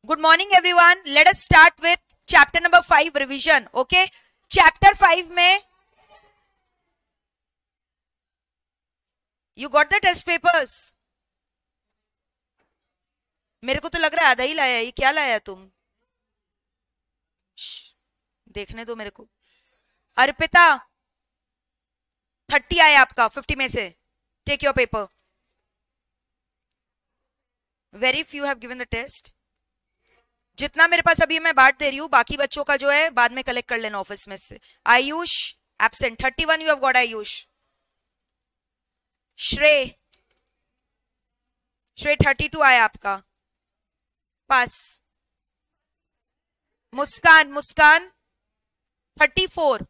Good morning everyone. Let us start with chapter number 5 revision. Okay, chapter 5 में you got the test papers. मेरे को तो लग रहा है आधा ही लाया. ये क्या लाया तुम? देखने दो मेरे को. अर्पिता 30 आया आपका 50 में से. Take your paper. Very few have given the test. जितना मेरे पास अभी मैं बांट दे रही हूँ, बाकी बच्चों का जो है बाद में कलेक्ट कर लेना ऑफिस में से. Ayush absent. 31 you have got. Ayush. श्रेय 32 आया आपका. पास. मुस्कान 34.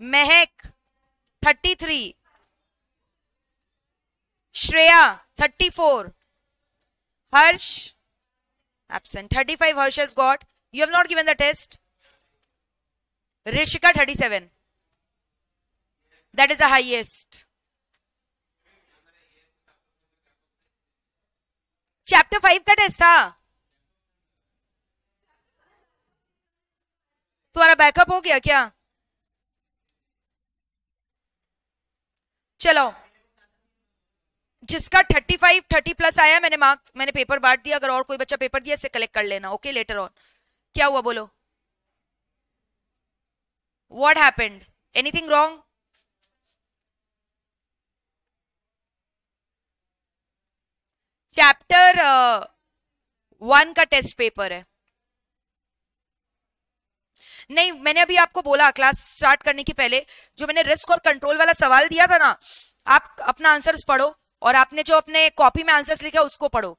महक 33. Shreya 34. Harsh absent. 35 Harsh has got. You have not given the test. Rishika 37. That is the highest. Chapter 5 का टेस्ट था. तुम्हारा बैकअप हो गया क्या? चलो, जिसका 30 प्लस आया मैंने पेपर बांट दिया. अगर और कोई बच्चा पेपर दिया इससे कलेक्ट कर लेना. Okay, later on. क्या हुआ बोलो? What happened? Anything wrong? Chapter 1 का टेस्ट पेपर है. नहीं, मैंने अभी आपको बोला क्लास स्टार्ट करने के पहले, जो मैंने रिस्क और कंट्रोल वाला सवाल दिया था ना, आप अपना आंसर्स पढ़ो और आपने जो अपने कॉपी में आंसर्स लिखा उसको पढ़ो.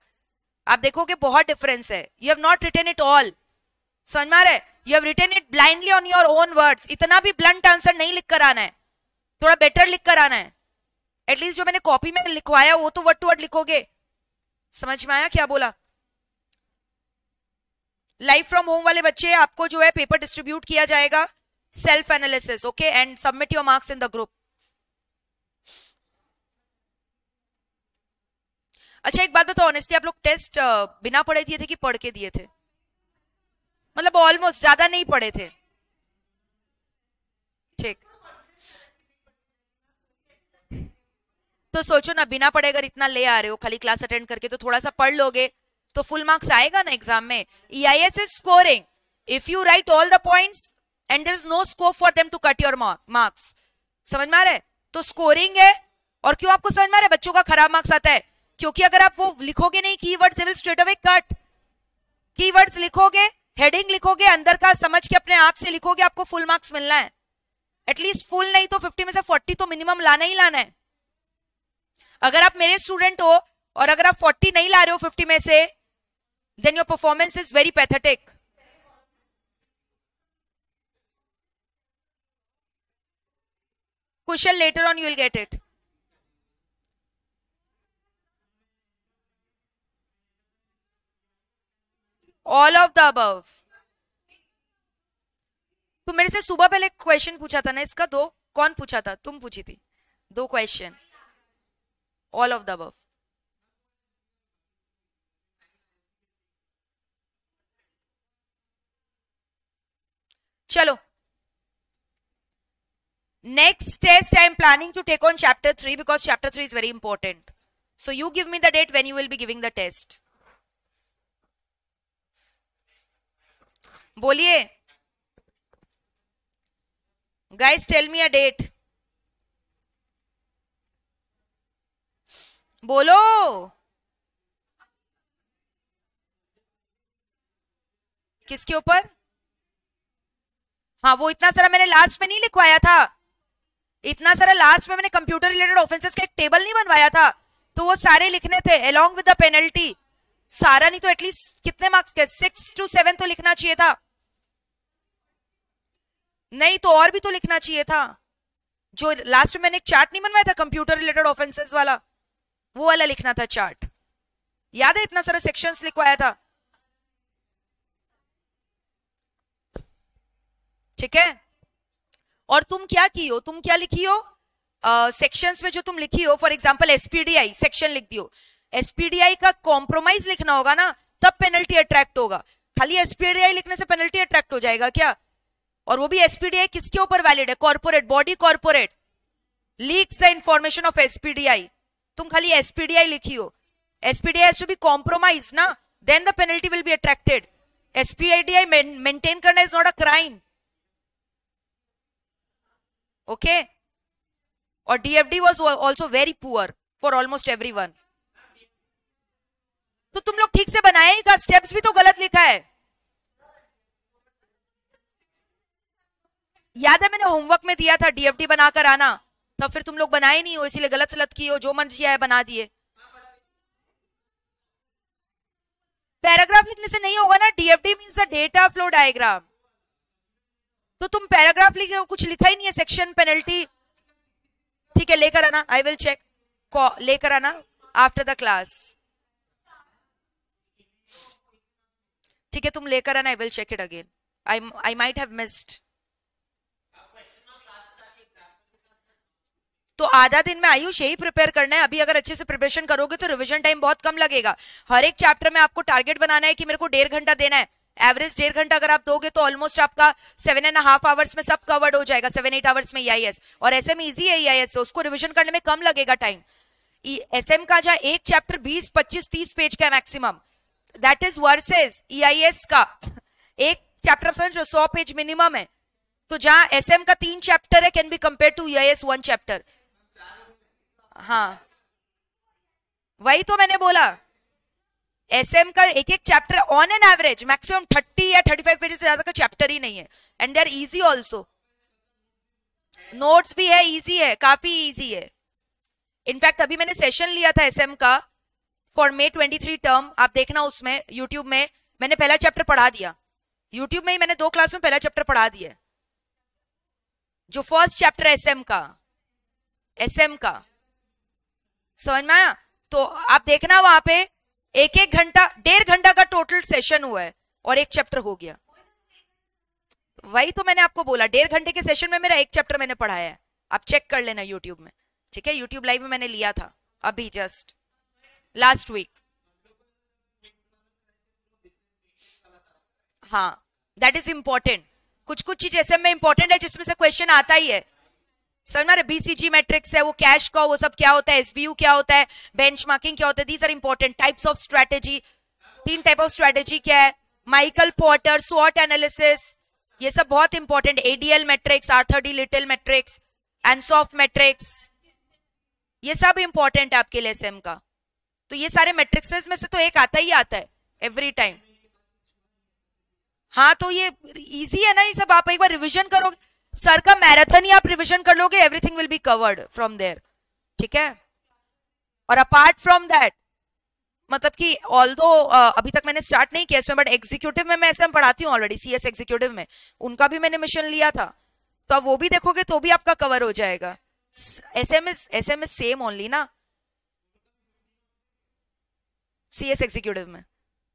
आप देखोगे बहुत डिफरेंस है. You have not written it all. समझ में आ रहा है? You have written it blindly on your own words. इतना भी ब्लंट आंसर नहीं लिख कर आना है, थोड़ा बेटर लिख कर आना है. एटलीस्ट जो मैंने कॉपी में लिखवाया वो तो वर्ड टू वर्ड लिखोगे. समझ में आया क्या बोला? लाइव फ्रॉम होम वाले बच्चे, आपको जो है पेपर डिस्ट्रीब्यूट किया जाएगा. Self analysis. Okay, and submit your marks in the group. अच्छा, एक बात बताओ ऑनेस्टली, आप लोग टेस्ट बिना पढ़े दिए थे कि पढ़ के दिए थे? मतलब ऑलमोस्ट, ज्यादा नहीं पढ़े थे. ठीक. तो सोचो ना, बिना पढ़े अगर इतना ले आ रहे हो खाली क्लास अटेंड करके, तो थोड़ा सा पढ़ लोगे तो फुल मार्क्स आएगा ना एग्जाम में. EIS is scoring. If you write all the points and there is no scope for them to cut your marks. समझ में आ रहा है? तो स्कोरिंग है. और क्यों आपको समझ में आ रहा है बच्चों का खराब मार्क्स आता है? क्योंकि अगर आप वो लिखोगे नहीं keywords, they will straight away cut. Keywords लिखोगे, हेडिंग लिखोगे, अंदर का समझ के अपने आप से लिखोगे, आपको फुल मार्क्स मिलना है. एटलीस्ट फुल नहीं तो 50 में से 40 तो मिनिमम लाना ही लाना है. अगर आप मेरे स्टूडेंट हो और अगर आप 40 नहीं ला रहे हो 50 में से, then your performance is very pathetic. Kushal, later on you will get it. All of the above. तो मेरे से सुबह पहले क्वेश्चन पूछा था ना, इसका 2. कौन पूछा था? तुम पूछी थी 2 question. All of the above. चलो, next test I am planning to take on chapter 3 because chapter 3 is very important. So you give me the date when you will be giving the test. बोलिए guys, tell me a date. बोलो. किसके ऊपर? हाँ, वो इतना सारा मैंने last में नहीं लिखवाया था. इतना सारा लास्ट में मैंने कंप्यूटर रिलेटेड ऑफेंसेस का एक टेबल नहीं बनवाया था, तो वो सारे लिखने थे अलोंग विद द पेनल्टी. सारा नहीं तो एटलीस्ट कितने मार्क्स के 6 to 7 तो लिखना चाहिए था. नहीं तो और भी तो लिखना चाहिए था. जो लास्ट में मैंने एक चार्ट नहीं बनवाया था कंप्यूटर रिलेटेड ऑफेंसेस वाला, वो वाला लिखना था चार्ट. याद है? इतना सारा सेक्शंस लिखवाया था. ठीक है. और तुम क्या की हो, तुम क्या लिखी हो सेक्शंस में जो तुम लिखी हो, फॉर एग्जांपल एसपीडीआई सेक्शन लिख दियो, एसपीडीआई का कॉम्प्रोमाइज लिखना होगा ना, तब पेनल्टी अट्रैक्ट होगा। खाली एसपीडीआई लिखने से पेनल्टी अट्रैक्ट हो जाएगा क्या? और वो भी एसपीडीआई किसके ऊपर वैलिड है? Corporate body, corporate leaks the information of SPDI. तुम खाली एसपीडीआई लिखी हो, SPDI has to be compromise ना, then the penalty will be attracted. SPDI maintain करना is not a crime, okay. और DFD was also very poor for almost everyone. तो तुम लोग ठीक से बनाएगा, स्टेप्स भी तो गलत लिखा है। याद है मैंने होमवर्क में दिया था डीएफडी बनाकर आना, तब फिर तुम लोग बनाए नहीं हो, इसीलिए गलत सलत की हो, जो मन किया है बना दिए। पैराग्राफ लिखने से नहीं होगा ना, DFD means the data flow diagram. तो तुम पैराग्राफ लिखे, कुछ लिखा ही नहीं है, सेक्शन पेनल्टी। ठीक है लेकर आना, आई विल चेक, लेकर आना आफ्टर द क्लास। ठीक है तुम लेकर आना, I will check it again, I might have missed. तो आधा दिन में आयुष यही प्रिपेयर करना है। अभी अगर अच्छे से प्रिपरेशन करोगे तो रिवीजन टाइम बहुत कम लगेगा। हर एक चैप्टर में आपको टारगेट बनाना है कि मेरे को 1.5 घंटा देना है, एवरेज 1.5 घंटा अगर आप दोगे तो ऑलमोस्ट आपका 7.5 आवर्स में सब कवर्ड हो जाएगा, 7-8 आवर्स में ईआईएस। और एसएम इजी है ईआईएस, उसको रिविजन करने में कम लगेगा टाइम। एसएम का जहां एक चैप्टर 20, 25, 30 पेज का maximum, that is versus EIS का एक चैप्टर समझो 100 पेज मिनिमम है। तो जहां एसएम का 3 चैप्टर है can be compare to EIS 1 chapter. हाँ वही तो मैंने बोला, एसएम का एक एक chapter on an average maximum 30 या 35 पेजेस से ज्यादा का चैप्टर ही नहीं है। And they are easy also, notes भी है, इजी है, काफी इजी है। इनफैक्ट अभी मैंने सेशन लिया था एसएम का फॉर May 23 टर्म, आप देखना उसमें यूट्यूब में मैंने पहला चैप्टर पढ़ा दिया। यूट्यूब में ही मैंने 2 क्लास में पहला चैप्टर पढ़ा दिया, जो फर्स्ट चैप्टर एसएम का समझ में आया। तो आप देखना वहां पे 1-1 घंटा 1.5 घंटा का टोटल सेशन हुआ है और एक चैप्टर हो गया। वही तो मैंने आपको बोला, 1.5 घंटे के सेशन में मेरा एक चैप्टर मैंने पढ़ाया है, आप चेक कर लेना यूट्यूब में। ठीक है यूट्यूब लाइव में मैंने लिया था अभी जस्ट लास्ट वीक। हाँ दैट इज इंपॉर्टेंट, कुछ कुछ चीज ऐसे में इंपॉर्टेंट है जिसमें से क्वेश्चन आता ही है। समझ में बीसीजी मैट्रिक्स है, वो कैश का वो सब क्या होता है, एसबीयू क्या होता है, बेंचमार्किंग क्या होता है, these are important. Types of strategy, 3 type of strategy क्या है, माइकल पोर्टर, स्वॉट एनालिसिस, ये सब बहुत important. ADL matrix, Arthur D Little matrix, Ansoff matrix, ये सब इंपॉर्टेंट है आपके लिए एसएम का। तो ये सारे मैट्रिक्सेस में से तो एक आता ही आता है एवरी टाइम। हाँ तो ये इजी है ना, ये सब आप एक बार रिविजन करोगे, सर का मैराथन ही आप रिविजन कर लोगे, everything will be covered from there. ठीक है और अपार्ट फ्रॉम दैट मतलब कि ऑल्दो अभी तक मैंने स्टार्ट नहीं किया इसमें, बट एग्जीक्यूटिव में मैं एसएम पढ़ाती हूँ ऑलरेडी, सीएस एग्जीक्यूटिव में उनका भी मैंने मिशन लिया था, तो अब वो भी देखोगे तो भी आपका कवर हो जाएगा। एसएम इज सेम ओनली ना सीएस एग्जीक्यूटिव में,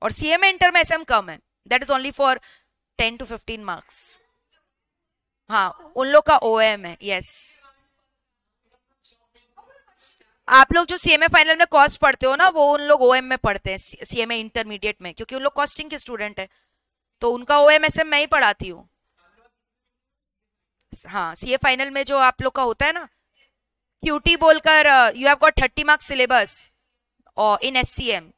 और सीए में इंटर में एसएम कम है, that is only for 10 to 15 marks. हाँ उन लोग का ओएम है, यस। आप लोग जो सीएमए फाइनल में कॉस्ट पढ़ते हो ना, वो उन लोग ओएम में पढ़ते हैं, सीएमए इंटरमीडिएट में, क्योंकि उन लोग कॉस्टिंग के स्टूडेंट है, तो उनका ओएम एसएम मैं ही पढ़ाती हूँ। हाँ सीए फाइनल में जो आप लोग का होता है ना क्यूटी बोलकर, you have got 30 marks syllabus और इन एससीएम,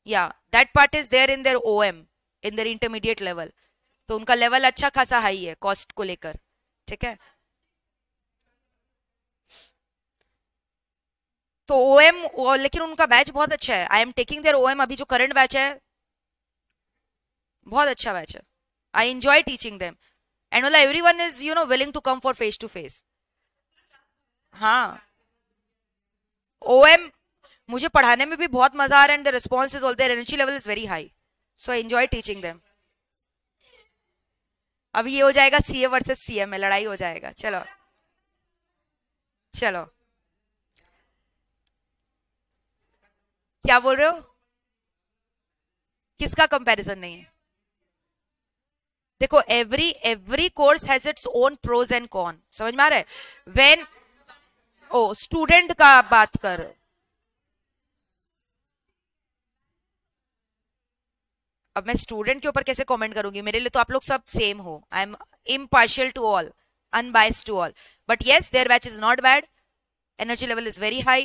या that part is there in their OM in their intermediate level, तो उनका लेवल अच्छा खासा हाई है कॉस्ट को लेकर। ठीक है तो ओएम, लेकिन उनका बैच बहुत अच्छा है, I am taking their OM, अभी जो करंट बैच है बहुत अच्छा बैच है, I enjoy teaching them, and मतलब everyone is you know willing to come for face to face. हाँ ओएम मुझे पढ़ाने में भी बहुत मजा आ रहा है, and the response is all, their energy level is very high, so I enjoy teaching them. अभी ये हो जाएगा सीए वर्सेस सीएम में लड़ाई हो जाएगा। चलो चलो क्या बोल रहे हो, किसका कंपैरिजन नहीं है? देखो every course has its own pros and con, समझ में आ रहा है। व्हेन ओ स्टूडेंट का बात कर, अब मैं स्टूडेंट के ऊपर कैसे कमेंट करूंगी, मेरे लिए तो आप लोग सब सेम हो. I am impartial to all, unbiased to all. But yes, their batch is not bad. Energy level is very high.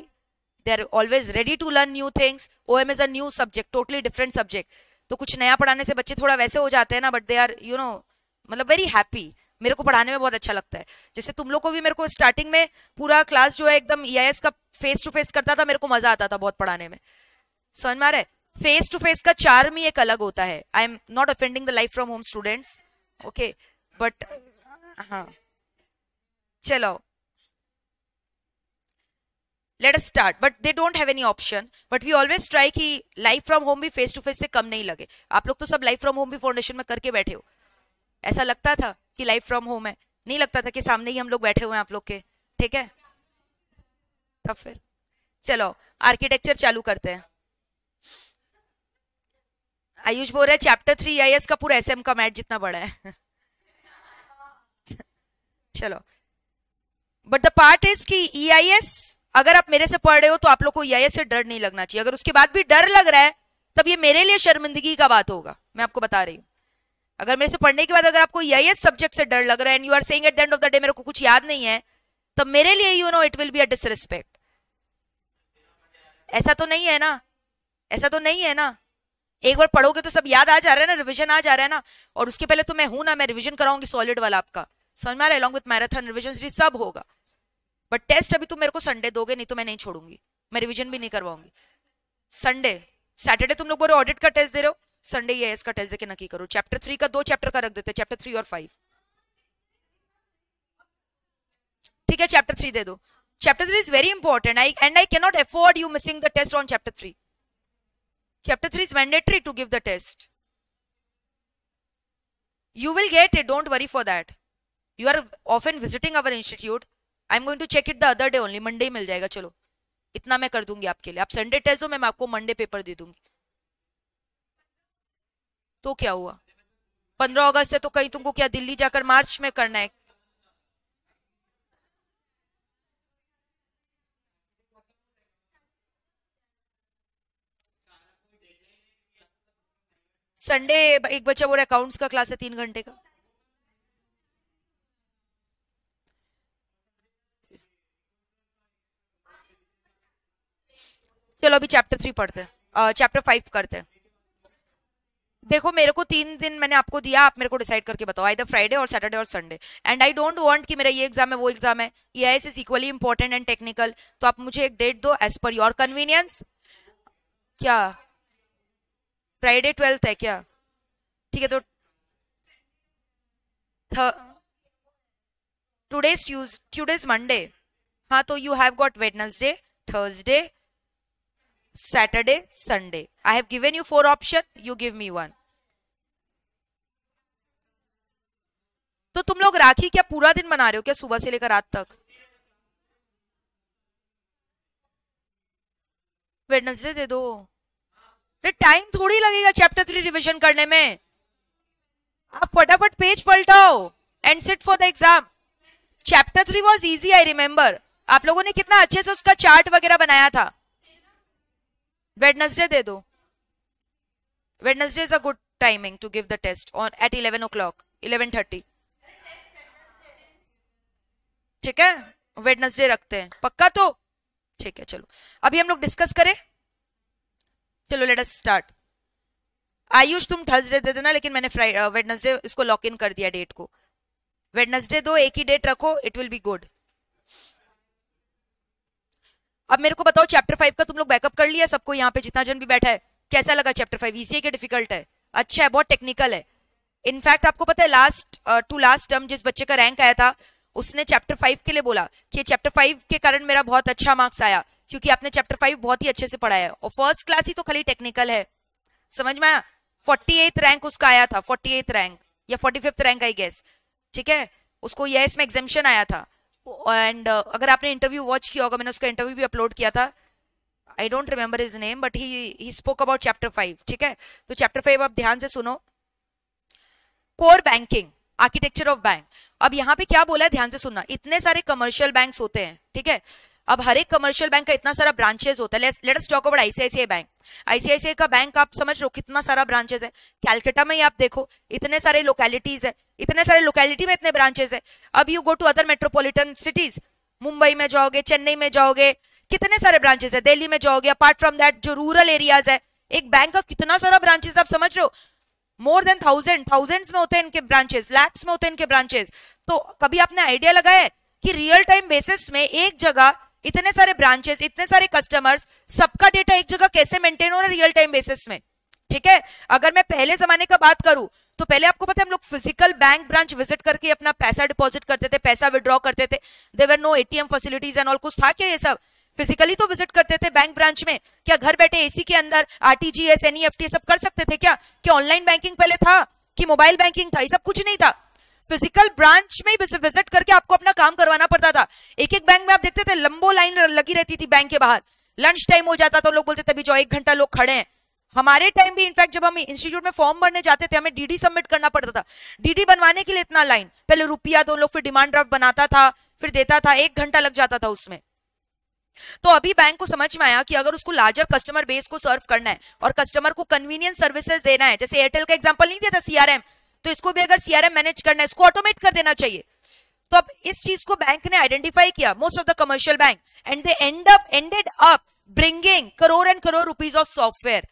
They are always ready to learn new things. OM is a new subject, totally different subject. तो कुछ नया पढ़ाने से बच्चे थोड़ा वैसे हो जाते हैं ना, but they are you know मतलब वेरी हैप्पी. मेरे को पढ़ाने में बहुत अच्छा लगता है. जैसे तुम लोग को भी, मेरे को स्टार्टिंग में पूरा क्लास जो है एकदम EIS का फेस टू फेस करता था, मेरे को मजा आता था बहुत पढ़ाने में. समझ में आ रहा है? फेस टू फेस का चार्म ही एक अलग होता है. I am not offending the life from home students, okay, but हाँ चलो let us start. But they don't have any option. But we always try कि लाइफ फ्रॉम होम भी face to face से कम नहीं लगे. आप लोग तो सब लाइफ फ्रॉम होम भी फाउंडेशन में करके बैठे हो. ऐसा लगता था कि लाइफ फ्रॉम होम है? नहीं लगता था कि सामने ही हम लोग बैठे हुए हैं आप लोग के. ठीक है, तब फिर चलो आर्किटेक्चर चालू करते हैं. आयुष बोल रहा है चैप्टर 3 EIS का पूरा SM का मैट जितना बड़ा है. चलो, बट द पार्ट इज कि EIS अगर आप मेरे से पढ़ रहे हो तो आप लोग को EIS से डर नहीं लगना चाहिए. अगर उसके बाद भी डर लग रहा है तब ये मेरे लिए शर्मिंदगी का बात होगा. मैं आपको बता रही हूँ, अगर मेरे से पढ़ने के बाद अगर आपको EIS सब्जेक्ट से डर लग रहा है and you are saying at the end of the day मेरे को कुछ याद नहीं है, तब मेरे लिए you know it will be a disrespect. ऐसा तो नहीं है ना? ऐसा तो नहीं है ना? एक बार पढ़ोगे तो सब याद आ जा रहा है ना, रिविजन आ जा रहा है ना. और उसके पहले तो मैं हूं ना, मैं रिविजन कराऊंगी सॉलिड वाला आपका. समझ में आ रहा है? अलॉन्ग विद मैराथन रिविजन सब होगा. बट टेस्ट अभी तुम मेरे को संडे दोगे, नहीं तो मैं नहीं छोड़ूंगी. मैं रिवीजन भी नहीं करवाऊंगी. संडे सैटरडे तुम लोग बोलो ऑडिट का टेस्ट दे रहे हो, संडे EIS का टेस्ट देके नक्की करो. चैप्टर 3 का 2 चैप्टर का रख देते, चैप्टर 3 और 5. ठीक है, चैप्टर 3 दे दो. Chapter 3 is very important and I can not afford you missing the test on chapter 3. Chapter 3 is mandatory to give the test. You will get it, don't worry for that. You are often visiting our institute. I'm going to check it the other day only. Monday मिल जाएगा. चलो इतना मैं कर दूंगी आपके लिए. आप Sunday test दो, मैं आपको मंडे पेपर दे दूंगी. तो क्या हुआ? 15 अगस्त से तो कहीं तुमको क्या दिल्ली जाकर मार्च में करना है? संडे एक बच्चा बोल रहा है अकाउंट्स का क्लास है 3 घंटे का. चलो अभी चैप्टर 3 पढ़ते हैं, चैप्टर 5 करते हैं. देखो मेरे को 3 दिन मैंने आपको दिया, आप मेरे को डिसाइड करके बताओ, आइदर फ्राइडे और सैटरडे और Sunday. And I don't want कि मेरा ये एग्जाम है वो एग्जाम है. EIS is equally important and technical. तो आप मुझे एक डेट दो एज पर योर कन्वीनियंस. क्या फ्राइडे 12th है क्या? ठीक है, तो टुडेज मंडे. हाँ, तो you have got Wednesday, Thursday, Saturday, Sunday. I have given you 4 options. You give me 1. तो तुम लोग राखी क्या पूरा दिन मना रहे हो क्या, सुबह से लेकर रात तक? वेडनेसडे दे दो. टाइम थोड़ी लगेगा चैप्टर 3 रिवीजन करने में. आप फटाफट पेज पलटाओ and sit for the exam. Chapter 3 was easy, I remember. आप लोगों ने कितना अच्छे से उसका चार्ट वगैरह बनाया था. वेडनेसडे दे दो. Wednesday is a good timing to give the test on at 11 o'clock, 11:30. ठीक है, वेडनेसडे रखते हैं पक्का. तो ठीक है, चलो अभी हम लोग डिस्कस करें. चलो लेट अस स्टार्ट. आयुष तुम थर्सडे दे देना, लेकिन मैंने वेडनेसडे इसको लॉक इन कर दिया डेट को. वेडनेसडे दो, एक ही डेट रखो, इट विल बी गुड. अब मेरे को बताओ चैप्टर 5 का तुम लोग बैकअप कर लिया सबको, यहाँ पे जितना जन भी बैठा है? कैसा लगा चैप्टर 5? इजी है कि डिफिकल्ट है? अच्छा है, बहुत टेक्निकल है. इनफैक्ट आपको पता है लास्ट टर्म जिस बच्चे का रैंक आया था उसने चैप्टर 5 के लिए बोला कि चैप्टर 5 के कारण मेरा बहुत अच्छा मार्क्स आया क्योंकि आपने चैप्टर 5 बहुत ही अच्छे से पढ़ाया है. और फर्स्ट क्लास ही तो खाली टेक्निकल है. समझ में आया? 48th रैंक उसका आया था, 48th रैंक या 45th रैंक आई गेस. ठीक है, उसको EIS में एग्जामिशन आया था. एंड अगर आपने इंटरव्यू वॉच किया होगा, मैंने उसका इंटरव्यू भी अपलोड किया था. I don't remember his name but he spoke about chapter 5. ठीक है, तो चैप्टर 5 आप ध्यान से सुनो. Core banking, architecture of bank. अब यहाँ पे क्या बोला है ध्यान से सुनना. इतने सारे कमर्शियल बैंक्स होते हैं, ठीक है. अब हर एक कमर्शियल बैंक का इतना सारा ब्रांचेस होता है. Let us talk about ICICI bank. ICICI का बैंक आप समझ रहे हो कितना सारा ब्रांचेस है. कैलकाटा में ही आप देखो इतने सारे लोकेलिटीज है, इतने सारे लोकेलिटी में इतने ब्रांचेस है. अब you go to other metropolitan cities, Mumbai में जाओगे, चेन्नई में जाओगे, कितने सारे ब्रांचेस है. दिल्ली में जाओगे, अपार्ट फ्रॉम दैट जो रूरल एरियाज है, एक बैंक का कितना सारा ब्रांचेस आप समझ रहे हो. मोर देन थाउजेंड्स में होते हैं इनके ब्रांचेस, लैक्स में होते हैं इनके ब्रांचेस. तो कभी आपने आइडिया लगाया है कि रियल टाइम बेसिस में एक जगह इतने सारे ब्रांचेस, इतने सारे कस्टमर्स, सबका डेटा एक जगह कैसे मेंटेन हो रहा है रियल टाइम बेसिस में. ठीक है. अगर मैं पहले जमाने का बात करूं तो पहले आपको पता है हम लोग फिजिकल बैंक ब्रांच विजिट करके अपना पैसा डिपॉजिट करते थे, पैसा विड्रॉ करते थे. There were no ATM facilities and all. कुछ था क्या ये सब? फिजिकली तो विजिट करते थे बैंक ब्रांच में. क्या घर बैठे एसी के अंदर आरटीजीएस, एनईएफटी सब कर सकते थे क्या? क्या ऑनलाइन बैंकिंग पहले था कि मोबाइल बैंकिंग था? ये सब कुछ नहीं था. फिजिकल ब्रांच में ही विजिट करके आपको अपना काम करवाना पड़ता था. एक एक बैंक में आप देखते थे लंबो लाइन लगी रहती थी बैंक के बाहर. लंच टाइम हो जाता तो लोग बोलते थे अभी जो 1 घंटा लोग खड़े हैं. हमारे टाइम भी इनफैक्ट जब हम इंस्टीट्यूट में फॉर्म भरने जाते थे हमें डीडी सबमिट करना पड़ता था. डीडी बनवाने के लिए इतना लाइन, पहले रुपया 2 लोग, फिर डिमांड ड्राफ्ट बनाता था, फिर देता था, 1 घंटा लग जाता था उसमें. तो अभी बैंक को समझ में आया कि अगर उसको लार्जर कस्टमर बेस को सर्व करना है और कस्टमर को कन्वीनियंस सर्विसेज देना है, जैसे एयरटेल का एग्जांपल नहीं दिया था सीआरएम, तो इसको भी अगर सीआरएम मैनेज करना है, इसको ऑटोमेट कर देना चाहिए. तो अब इस चीज को बैंक ने आइडेंटिफाई किया, most of the commercial bank, and they ended up bringing crore and crore rupees of software.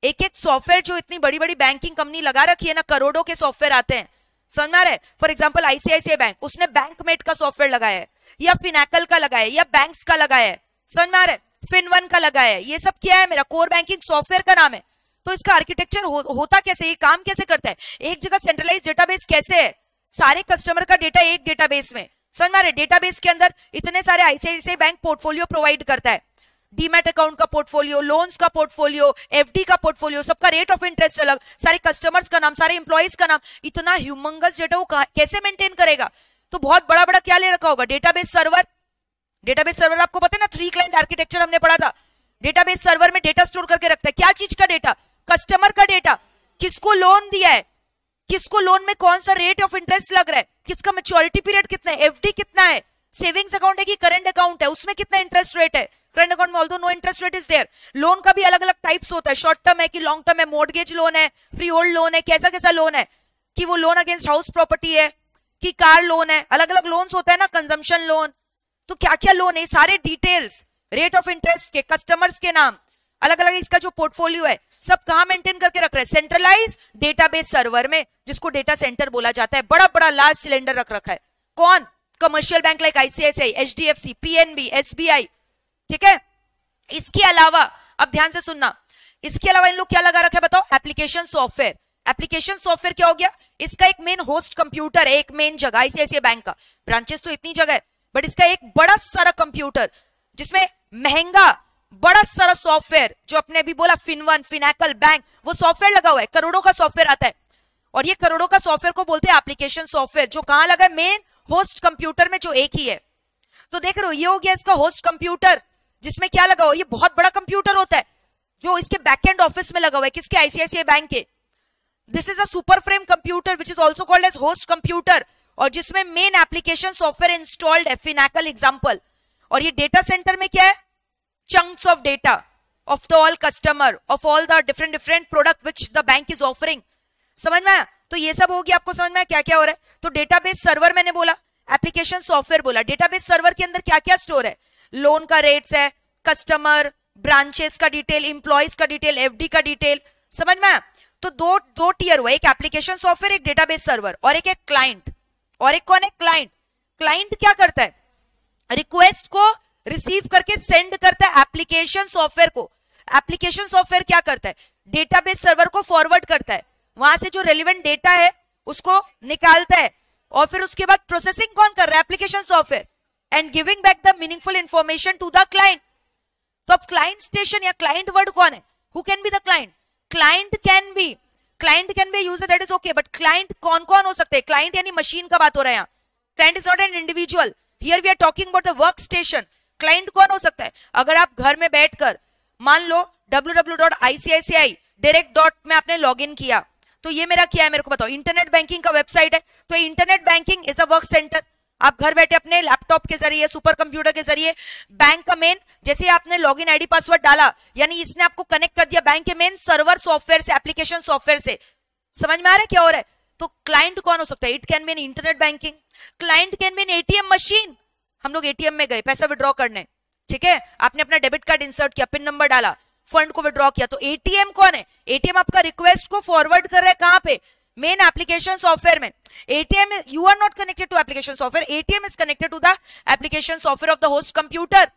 एक एक सॉफ्टवेयर जो इतनी बड़ी बड़ी बैंकिंग कंपनी लगा रखी है ना, करोड़ों के सॉफ्टवेयर आते हैं. समझ में आ रहा है? फॉर एग्जाम्पल आईसीआईसीआई बैंक, उसने बैंकमेट का सॉफ्टवेयर लगाया है, या फिनैकल का लगाया है, या बैंक्स का लगाया है. समझ में आ रहा है? फिन1 का लगाया है. ये सब क्या है? मेरा कोर बैंकिंग सॉफ्टवेयर का नाम है. तो इसका आर्किटेक्चर होता कैसे, ये काम कैसे करता है? एक जगह सेंट्रलाइज डेटाबेस कैसे है? सारे कस्टमर का डेटा एक डेटाबेस में. समझ में आ रहा है? डेटाबेस के अंदर इतने सारे आईसीआईसीआई बैंक पोर्टफोलियो प्रोवाइड करता है. डीमैट अकाउंट का पोर्टफोलियो, लोन्स का पोर्टफोलियो, एफडी का पोर्टफोलियो, सबका रेट ऑफ इंटरेस्ट अलग, सारे कस्टमर्स का नाम, सारे एम्प्लॉइज का नाम. इतना ह्यूमंगस डेटा वो कैसे मेंटेन करेगा? तो बहुत बड़ा बड़ा क्या ले रखा होगा? Database server. डेटाबेस सर्वर आपको पता है ना, 3 क्लाइंट आर्किटेक्चर हमने पढ़ा था. डेटाबेस सर्वर में डेटा स्टोर करके रखता है. क्या चीज का डेटा? कस्टमर का डेटा. किसको लोन दिया है, किसको लोन में कौन सा रेट ऑफ इंटरेस्ट लग रहा है, किसका मैच्योरिटी पीरियड कितना है, एफडी कितना है, सेविंग्स अकाउंट है कि करंट अकाउंट है, उसमें कितना इंटरेस्ट रेट है. करंट अकाउंट में although no interest rate is there. Loan का भी अलग अलग टाइप्स होता है, शॉर्ट टर्म है कि लॉन्ग टर्म है, मॉर्गेज लोन है, फ्री होल्ड लोन है, कैसा कैसा लोन है, कि वो लोन अगेंस्ट हाउस प्रॉपर्टी है कि कार लोन है. अलग अलग लोन्स होता है ना, कंजम्पशन लोन. तो क्या क्या लोन है, सारे डिटेल्स, रेट ऑफ इंटरेस्ट के, कस्टमर्स के नाम, अलग अलग इसका जो पोर्टफोलियो है, सब कहां मेंटेन करके रख रहे हैं? सेंट्रलाइज डेटाबेस सर्वर में, जिसको डेटा सेंटर बोला जाता है. बड़ा बड़ा लार्ज सिलेंडर रख रखा है. कौन? Commercial bank like ICICI, HDFC, PNB, SBI. ठीक है. इसके अलावा अब ध्यान से सुनना, इसके अलावा इन लोग क्या लगा रखा है बताओ? Application software. एप्लीकेशन सॉफ्टवेयर क्या हो गया? इसका एक मेन होस्ट कंप्यूटर है, एक मेन जगह. आईसीआईसीआई बैंक का ब्रांचेस तो इतनी जगह है, बट इसका एक बड़ा सारा कंप्यूटर जिसमें महंगा बड़ा सारा सॉफ्टवेयर, जो अपने अभी बोला फिन1, फिनैकल बैंक, वो सॉफ्टवेयर लगा हुआ है. करोड़ों का सॉफ्टवेयर आता है, और ये करोड़ों का सॉफ्टवेयर को बोलते हैं एप्लीकेशन सॉफ्टवेयर. जो कहां लगा है? मेन होस्ट कंप्यूटर में, जो एक ही है. तो देख रहे हो, ये हो गया इसका होस्ट कंप्यूटर, जिसमें क्या लगा हुआ? ये बहुत बड़ा कंप्यूटर होता है जो इसके बैकएंड ऑफिस में लगा हुआ है. किसके? आईसीआईसीआई बैंक के. This is a super frame computer which is also called as host computer, और जिसमें मेन एप्लीकेशन सॉफ्टवेयर इंस्टॉल्ड है, फिनैकल एग्जांपल. और ये डेटा सेंटर में क्या है? Chunks of data of the all customer of all the different product which the bank is offering. समझ में आया? तो ये सब हो गया. आपको समझ में आया क्या क्या हो रहा है? तो डेटाबेस सर्वर मैंने बोला, एप्लीकेशन सॉफ्टवेयर बोला. डेटाबेस सर्वर के अंदर क्या क्या स्टोर है? लोन का रेट्स है, कस्टमर, ब्रांचेस का डिटेल, इंप्लॉइज का डिटेल, एफडी का डिटेल. समझ में आया? तो दो टियर हुआ, एक एप्लीकेशन सॉफ्टवेयर, एक डेटाबेस सर्वर, और एक क्लाइंट. और एक कौन है? क्लाइंट. क्लाइंट क्या करता है? रिक्वेस्ट को रिसीव करके सेंड करता है एप्लीकेशन सॉफ्टवेयर को. एप्लीकेशन सॉफ्टवेयर क्या करता है? डेटाबेस सर्वर को फॉरवर्ड करता है, वहां से जो रेलिवेंट डेटा है उसको निकालता है, और फिर उसके बाद प्रोसेसिंग कौन कर रहा है? Application software, and giving back the meaningful information to the client. तो अब क्लाइंट स्टेशन या क्लाइंट वर्ड कौन है? Who can be the client? Client can be user, that is okay, but client कौन कौन हो सकते हैं? क्लाइंट यानी मशीन का बात हो रहा है यहाँ. Client is not an individual, here we are talking about the work station. Client कौन हो सकता है? अगर आप घर में बैठकर मान लो www.icici direct. में आपने लॉगिन किया, तो ये मेरा क्या है? मेरे को बताओ. इंटरनेट बैंकिंग का वेबसाइट है. तो internet banking is a work centre. आप घर बैठे अपने लैपटॉप के जरिए, सुपर कंप्यूटर के जरिए बैंक का मेन, जैसे आपने लॉगिन आईडी पासवर्ड डाला, यानी इसने आपको कनेक्ट कर दिया बैंक के मेन सर्वर सॉफ्टवेयर से, एप्लीकेशन सॉफ्टवेयर से। समझ में आ रहा है क्या हो रहा है? तो क्लाइंट कौन हो सकता है? It can be an internet banking, client can be an ATM machine. हम लोग एटीएम में गए पैसा विड्रॉ करने, ठीक है, आपने अपना डेबिट कार्ड इंसर्ट किया, पिन नंबर डाला, फंड को विड्रॉ किया, तो एटीएम कौन है? एटीएम आपका रिक्वेस्ट को फॉरवर्ड कर रहा है कहां पे? मेन एप्लीकेशन सॉफ्टवेयर में। ATM, you are not connected to application software, ATM is connected to the application software of the host computer.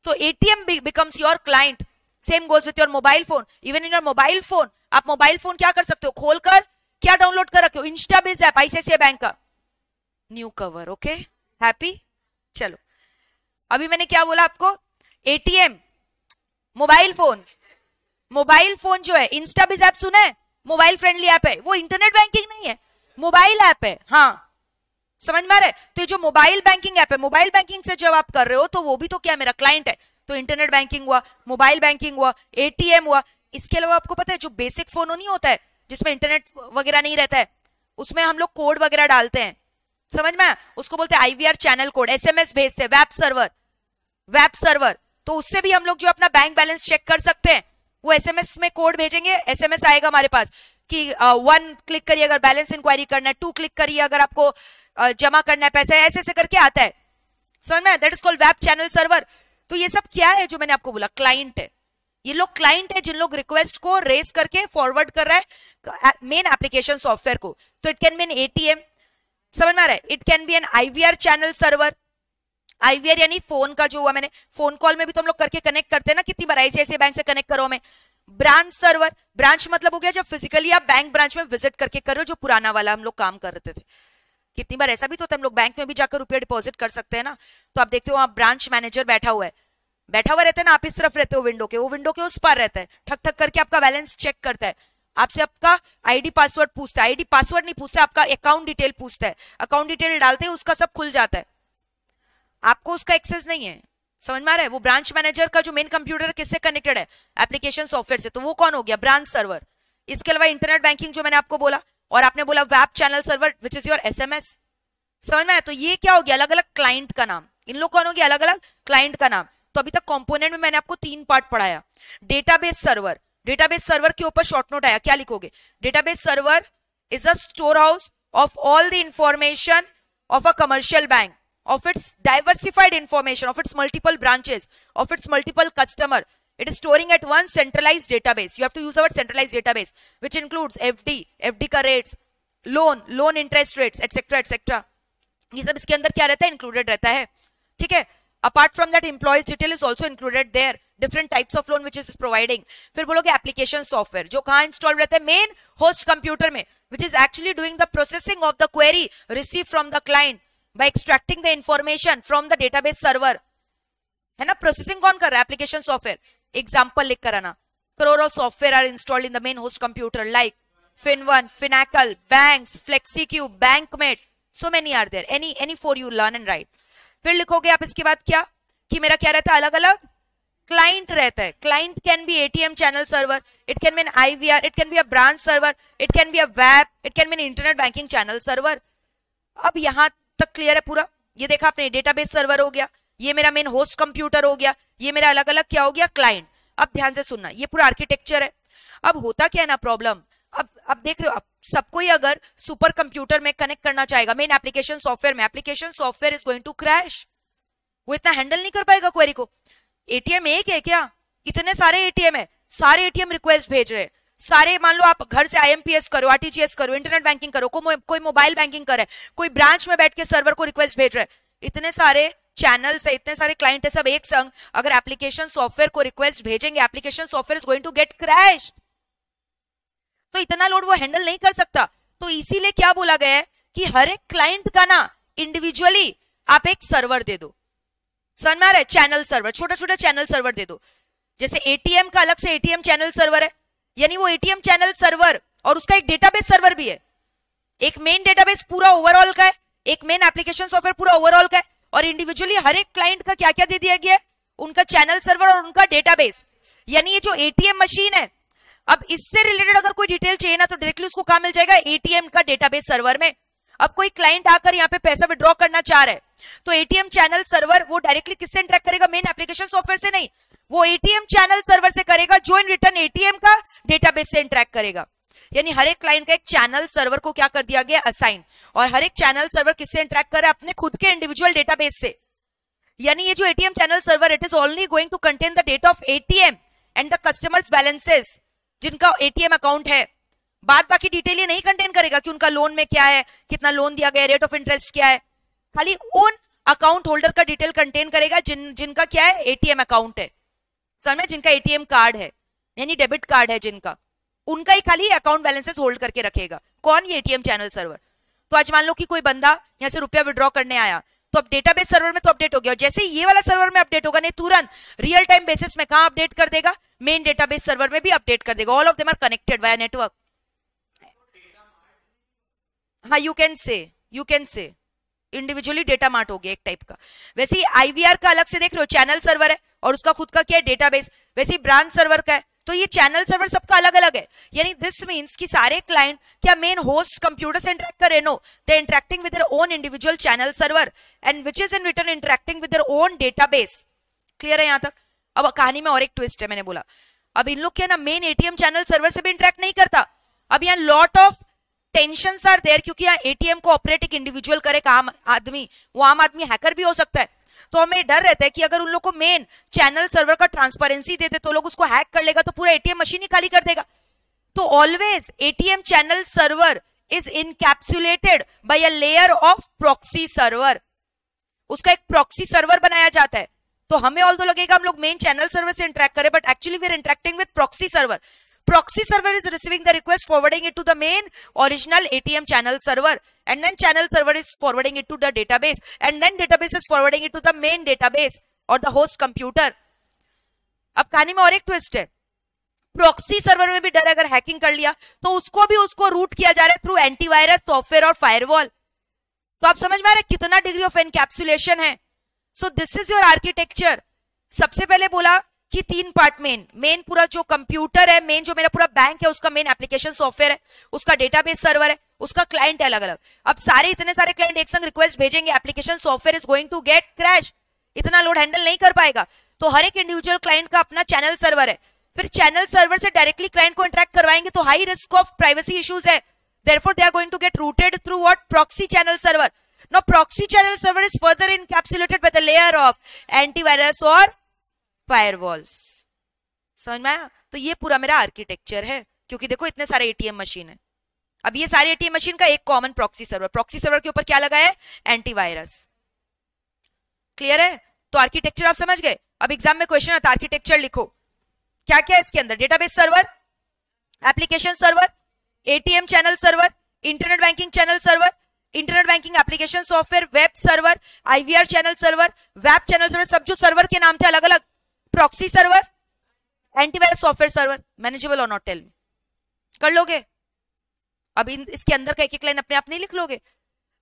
तो ATM becomes your client. Same goes with your mobile phone. Even in your mobile phone, आप mobile phone क्या कर सकते हो? खोलकर क्या download कर रखे हो? इंस्टाबिज ऐप, आईसीआईसीआई बैंक का न्यू कवर। Okay, happy? चलो, अभी मैंने क्या बोला आपको? ATM, mobile phone. Mobile phone जो है, इंस्टाबिज ऐप सुना है? मोबाइल फ्रेंडली ऐप है, वो इंटरनेट बैंकिंग नहीं है, मोबाइल ऐप है। हाँ, समझ में आ रहा है? तो ये जो मोबाइल बैंकिंग ऐप है, मोबाइल बैंकिंग से जब आप कर रहे हो तो वो भी तो क्या मेरा क्लाइंट है। तो इंटरनेट बैंकिंग हुआ, मोबाइल बैंकिंग हुआ, एटीएम हुआ। इसके अलावा आपको पता है जो बेसिक फोन नहीं होता है जिसमें इंटरनेट वगैरह नहीं रहता है, उसमें हम लोग कोड वगैरह डालते हैं, समझ में? उसको बोलते हैं आईवीआर चैनल कोड, एसएमएस भेजते हैं, वेब सर्वर। तो उससे भी हम लोग जो अपना बैंक बैलेंस चेक कर सकते हैं। वो एसएमएस में कोड भेजेंगे, एसएमएस आएगा हमारे पास कि 1 क्लिक करिए अगर बैलेंस इंक्वायरी करना है, 2 क्लिक करिए अगर आपको जमा करना है पैसा, ऐसे ऐसे करके आता है, समझ में? That is called web channel server. तो ये सब क्या है जो मैंने आपको बोला? क्लाइंट है। ये लोग क्लाइंट है जिन लोग रिक्वेस्ट को रेस करके फॉरवर्ड कर रहा है मेन एप्लीकेशन सॉफ्टवेयर को। तो it can be an ATM, समझ में आ रहा है? It can be an IVR channel server. IVR यानी फोन का जो हुआ, मैंने फोन कॉल में भी तो हम लोग करके कनेक्ट करते हैं ना, कितनी बार आईसीआईसीआई बैंक से कनेक्ट करो हमें। ब्रांच सर्वर, ब्रांच मतलब हो गया जब फिजिकली आप बैंक ब्रांच में विजिट करके करो, जो पुराना वाला हम लोग काम कर रहे थे। कितनी बार ऐसा भी तो होता है हम लोग बैंक में भी जाकर रुपया डिपॉजिट कर सकते हैं ना। तो आप देखते हो वहां ब्रांच मैनेजर बैठा हुआ रहता है ना, आप इस तरफ रहते हो विंडो के, वो विंडो के उस पार रहता है, ठक ठक करके आपका बैलेंस चेक करता है, आपसे आपका आईडी पासवर्ड पूछता है। आईडी पासवर्ड नहीं पूछता, आपका अकाउंट डिटेल पूछता है। अकाउंट डिटेल डालते हैं, उसका सब खुल जाता है, आपको उसका एक्सेस नहीं है। समझ में आ रहा है? वो ब्रांच मैनेजर का जो मेन कंप्यूटर किससे कनेक्टेड है? एप्लीकेशन सॉफ्टवेयर से। तो वो कौन हो गया? Branch server. इसके अलावा इंटरनेट बैंकिंग जो मैंने आपको बोला, और आपने बोला web channel server which is your SMS. समझ में आया? तो ये क्या हो गया? अलग अलग क्लाइंट का नाम। इन लोग कौन हो गया? अलग अलग क्लाइंट का नाम। तो अभी तक कंपोनेंट में मैंने आपको 3 पार्ट पढ़ाया। डेटाबेस सर्वर, डेटाबेस सर्वर के ऊपर शॉर्ट नोट आया, क्या लिखोगे? Database server is a store house of all the information of a commercial bank, of its diversified information, of its multiple branches, of its multiple customer. It is storing at one centralized database. You have to use our centralized database, which includes FD का rates, loan interest rates, etc. etc. ये सब इसके अंदर क्या रहता है? Included रहता है, ठीक है? Apart from that, employees detail is also included there. Different types of loan which is providing. फिर बोलोगे एप्लीकेशन सॉफ्टवेयर, जो कहाँ इंस्टॉल रहता है? मेन होस्ट कंप्यूटर में, which is actually doing the processing of the query received from the client by extracting the information from the database server. है ना? Processing कौन कर रहा है? Application software. एग्जांपल लिख कर आना। करोड़ों software are installed in the main host computer like FinOne, Finacle, Banks, FlexiCube, BankMate, so many are there. Any 4 you learn and write. फिर लिखोगे आप इसके बाद क्या कि मेरा क्या रहता है? अलग अलग क्लाइंट रहता है. Client can be ATM channel server, it can be an IVR, it can be a branch server, it can be a web, it can be an internet banking channel server. अब यहां तक clear है पूरा? ये देखा आपने, database server हो गया, ये मेरा मेन होस्ट कंप्यूटर हो गया, ये मेरा अलग अलग क्या हो गया? क्लाइंट. अब ध्यान से सुनना, ये पूरा आर्किटेक्चर है. अब होता क्या है ना प्रॉब्लम, अब देख रहे हो, अब सबको ही अगर सुपर कंप्यूटर में कनेक्ट करना चाहेगा मेन एप्लीकेशन सॉफ्टवेयर में, application software is going to crash. वो इतना हैंडल नहीं कर पाएगा क्वेरी को. एटीएम एक है क्या? इतने सारे एटीएम है, सारे एटीएम रिक्वेस्ट भेज रहे हैं सारे. मान लो आप घर से IMPS करो, RTGS करो, इंटरनेट बैंकिंग करो, कोई मोबाइल बैंकिंग करे, कोई ब्रांच में बैठ के सर्वर को रिक्वेस्ट भेज रहे हैं. इतने सारे चैनल्स है, इतने सारे क्लाइंट है, सब एक संग अगर एप्लीकेशन सॉफ्टवेयर को रिक्वेस्ट भेजेंगे, application software is going to get crashed. तो इतना लोड वो हैंडल नहीं कर सकता. तो इसीलिए क्या बोला गया है कि हर एक क्लाइंट का ना इंडिविजुअली आप एक सर्वर दे दो. समझ में आ रहा है? चैनल सर्वर, छोटा छोटा चैनल सर्वर दे दो. जैसे एटीएम का अलग से एटीएम चैनल सर्वर है, यानी वो एटीएम चैनल सर्वर और उसका एक डेटाबेस सर्वर भी है. एक मेन डेटाबेस पूरा ओवरऑल का है, एक मेन एप्लीकेशन सॉफ्टवेयर पूरा ओवरऑल का है, और इंडिविजुअली हर एक क्लाइंट का क्या क्या दे दिया गया है? उनका चैनल सर्वर और उनका डेटाबेस. यानी ये जो एटीएम मशीन है, अब इससे रिलेटेड अगर कोई डिटेल चाहिए ना तो डायरेक्टली उसको कहां मिल जाएगा? एटीएम का डेटाबेस सर्वर में. अब कोई क्लाइंट आकर यहाँ पे पैसा विड्रॉ करना चाह रहा है, तो एटीएम चैनल सर्वर वो डायरेक्टली किससे इंटरेक्ट करेगा? मेन एप्लीकेशन सॉफ्टवेयर से नहीं, वो एटीएम चैनल सर्वर से करेगा, जो इन रिटर्न एटीएम का डेटाबेस से इंटरेक्ट करेगा। यानी हर एक क्लाइंट का एक चैनल सर्वर को क्या कर दिया गया? असाइन। और हर एक चैनल सर्वर किससे इंटरेक्ट कर रहा है? अपने खुद के इंडिविजुअल डेटाबेस से। यानी ये जो ATM channel server, it is only going to contain the data of ATM and the customers balances, जिनका एटीएम अकाउंट है। बाद बाकी डिटेल ये नहीं कंटेन करेगा कि उनका लोन में क्या है, कितना लोन दिया गया, रेट ऑफ इंटरेस्ट क्या है। खाली उन अकाउंट होल्डर का डिटेल कंटेन करेगा जिनका क्या है? एटीएम अकाउंट है। समझ में? जिनका एटीएम कार्ड है, यानी डेबिट कार्ड है जिनका, उनका ही खाली अकाउंट बैलेंसेस होल्ड करके रखेगा। कौन? ये एटीएम चैनल सर्वर। तो आज मान लो कि कोई बंदा यहां से रुपया विड्रॉ करने आया, तो अब डेटाबेस सर्वर में तो अपडेट हो गया, जैसे ही ये वाला सर्वर में अपडेट होगा, नहीं तुरंत रियल टाइम बेसिस में कहां अपडेट कर देगा? मेन डेटाबेस सर्वर में भी अपडेट कर देगा। All of them are connected via network. हाँ, you can say individually data mart हो गया एक टाइप का। वैसे ही आईवीआर का अलग से देख रहे हो, चैनल सर्वर है और उसका खुद का क्या है? डेटाबेस। वैसे ही ब्रांच सर्वर का है, तो ये चैनल सर्वर सबका अलग अलग है। यानी दिस मींस कि सारे क्लाइंट क्या मेन होस्ट कंप्यूटर से इंटरेक्ट कर रहे? No, they interacting with their own individual channel server and which is in return interacting with their own database. Clear है यहां तक? अब कहानी में और एक ट्विस्ट है, मैंने बोला अब इन लोग क्या ना मेन एटीएम चैनल सर्वर से भी इंटरेक्ट नहीं करता। अब यहाँ lot of tensions are there, क्योंकि यहाँ एटीएम को ऑपरेट एक इंडिविजुअल करे, आम आदमी, वो आम आदमी हैकर भी हो सकता है। तो हमें डर रहता है कि अगर उन लोग को मेन चैनल सर्वर का ट्रांसपेरेंसी देते तो लोग उसको हैक कर लेगा, तो पूरा एटीएम मशीन ही खाली कर देगा। तो always ATM channel server is encapsulated by a layer of proxy server. उसका एक प्रॉक्सी सर्वर बनाया जाता है। तो हमें ऑल्दो लगेगा हम लोग मेन चैनल सर्वर से इंटरेक्ट करें, but actually we are interacting with proxy server. Proxy server is receiving the request, forwarding it to the main original ATM channel server, and then channel server is forwarding it to the database, and then database is forwarding it to the main database or the host computer. अब कहानी में और एक twist है, proxy server में भी डर, अगर हैकिंग कर लिया तो उसको रूट किया जा रहा है थ्रू एंटीवायरस सॉफ्टवेयर और फायरवॉल। तो आप समझ में आ रहे कितना डिग्री ऑफ एनकैप्सुलेशन है। So this is your architecture. सबसे पहले बोला कि 3 पार्ट, मेन पूरा जो कंप्यूटर है, मेन जो मेरा पूरा बैंक है, उसका मेन एप्लीकेशन सॉफ्टवेयर है, उसका डेटाबेस सर्वर है, उसका क्लाइंट है अलग अलग। अब इतने सारे क्लाइंट एक संग रिक्वेस्ट भेजेंगे, application software is going to get crash, इतना लोड हैंडल नहीं कर पाएगा। तो हर एक इंडिविजुअल क्लाइंट का अपना चैनल सर्वर है। फिर चैनल सर्वर से डायरेक्टली क्लाइंट को इंटरेक्ट करवाएंगे तो high risk of privacy issues है। Therefore they are going to get routed through what? Proxy channel server. Now proxy channel server is further encapsulated by the layer of antivirus और firewalls. समझ में आया? तो ये पूरा मेरा आर्किटेक्चर है, क्योंकि देखो इतने सारे एटीएम मशीन है। अब ये सारे एटीएम मशीन का एक common proxy server, proxy server के ऊपर क्या लगा है? एंटीवायरस। क्लियर है? तो आर्किटेक्चर आप समझ गए। अब एग्जाम में क्वेश्चन आता है, आर्किटेक्चर लिखो, क्या क्या है इसके अंदर? Database server, application server, ATM channel server, internet banking channel server, internet banking application software, web server, IVR channel server, web channel server, सब जो सर्वर के नाम थे अलग अलग, proxy server, antivirus software server. Manageable और नॉट? टेल मी, कर लोगे? अब इसके अंदर का एक एक लाइन अपने आप नहीं लिख लोगे।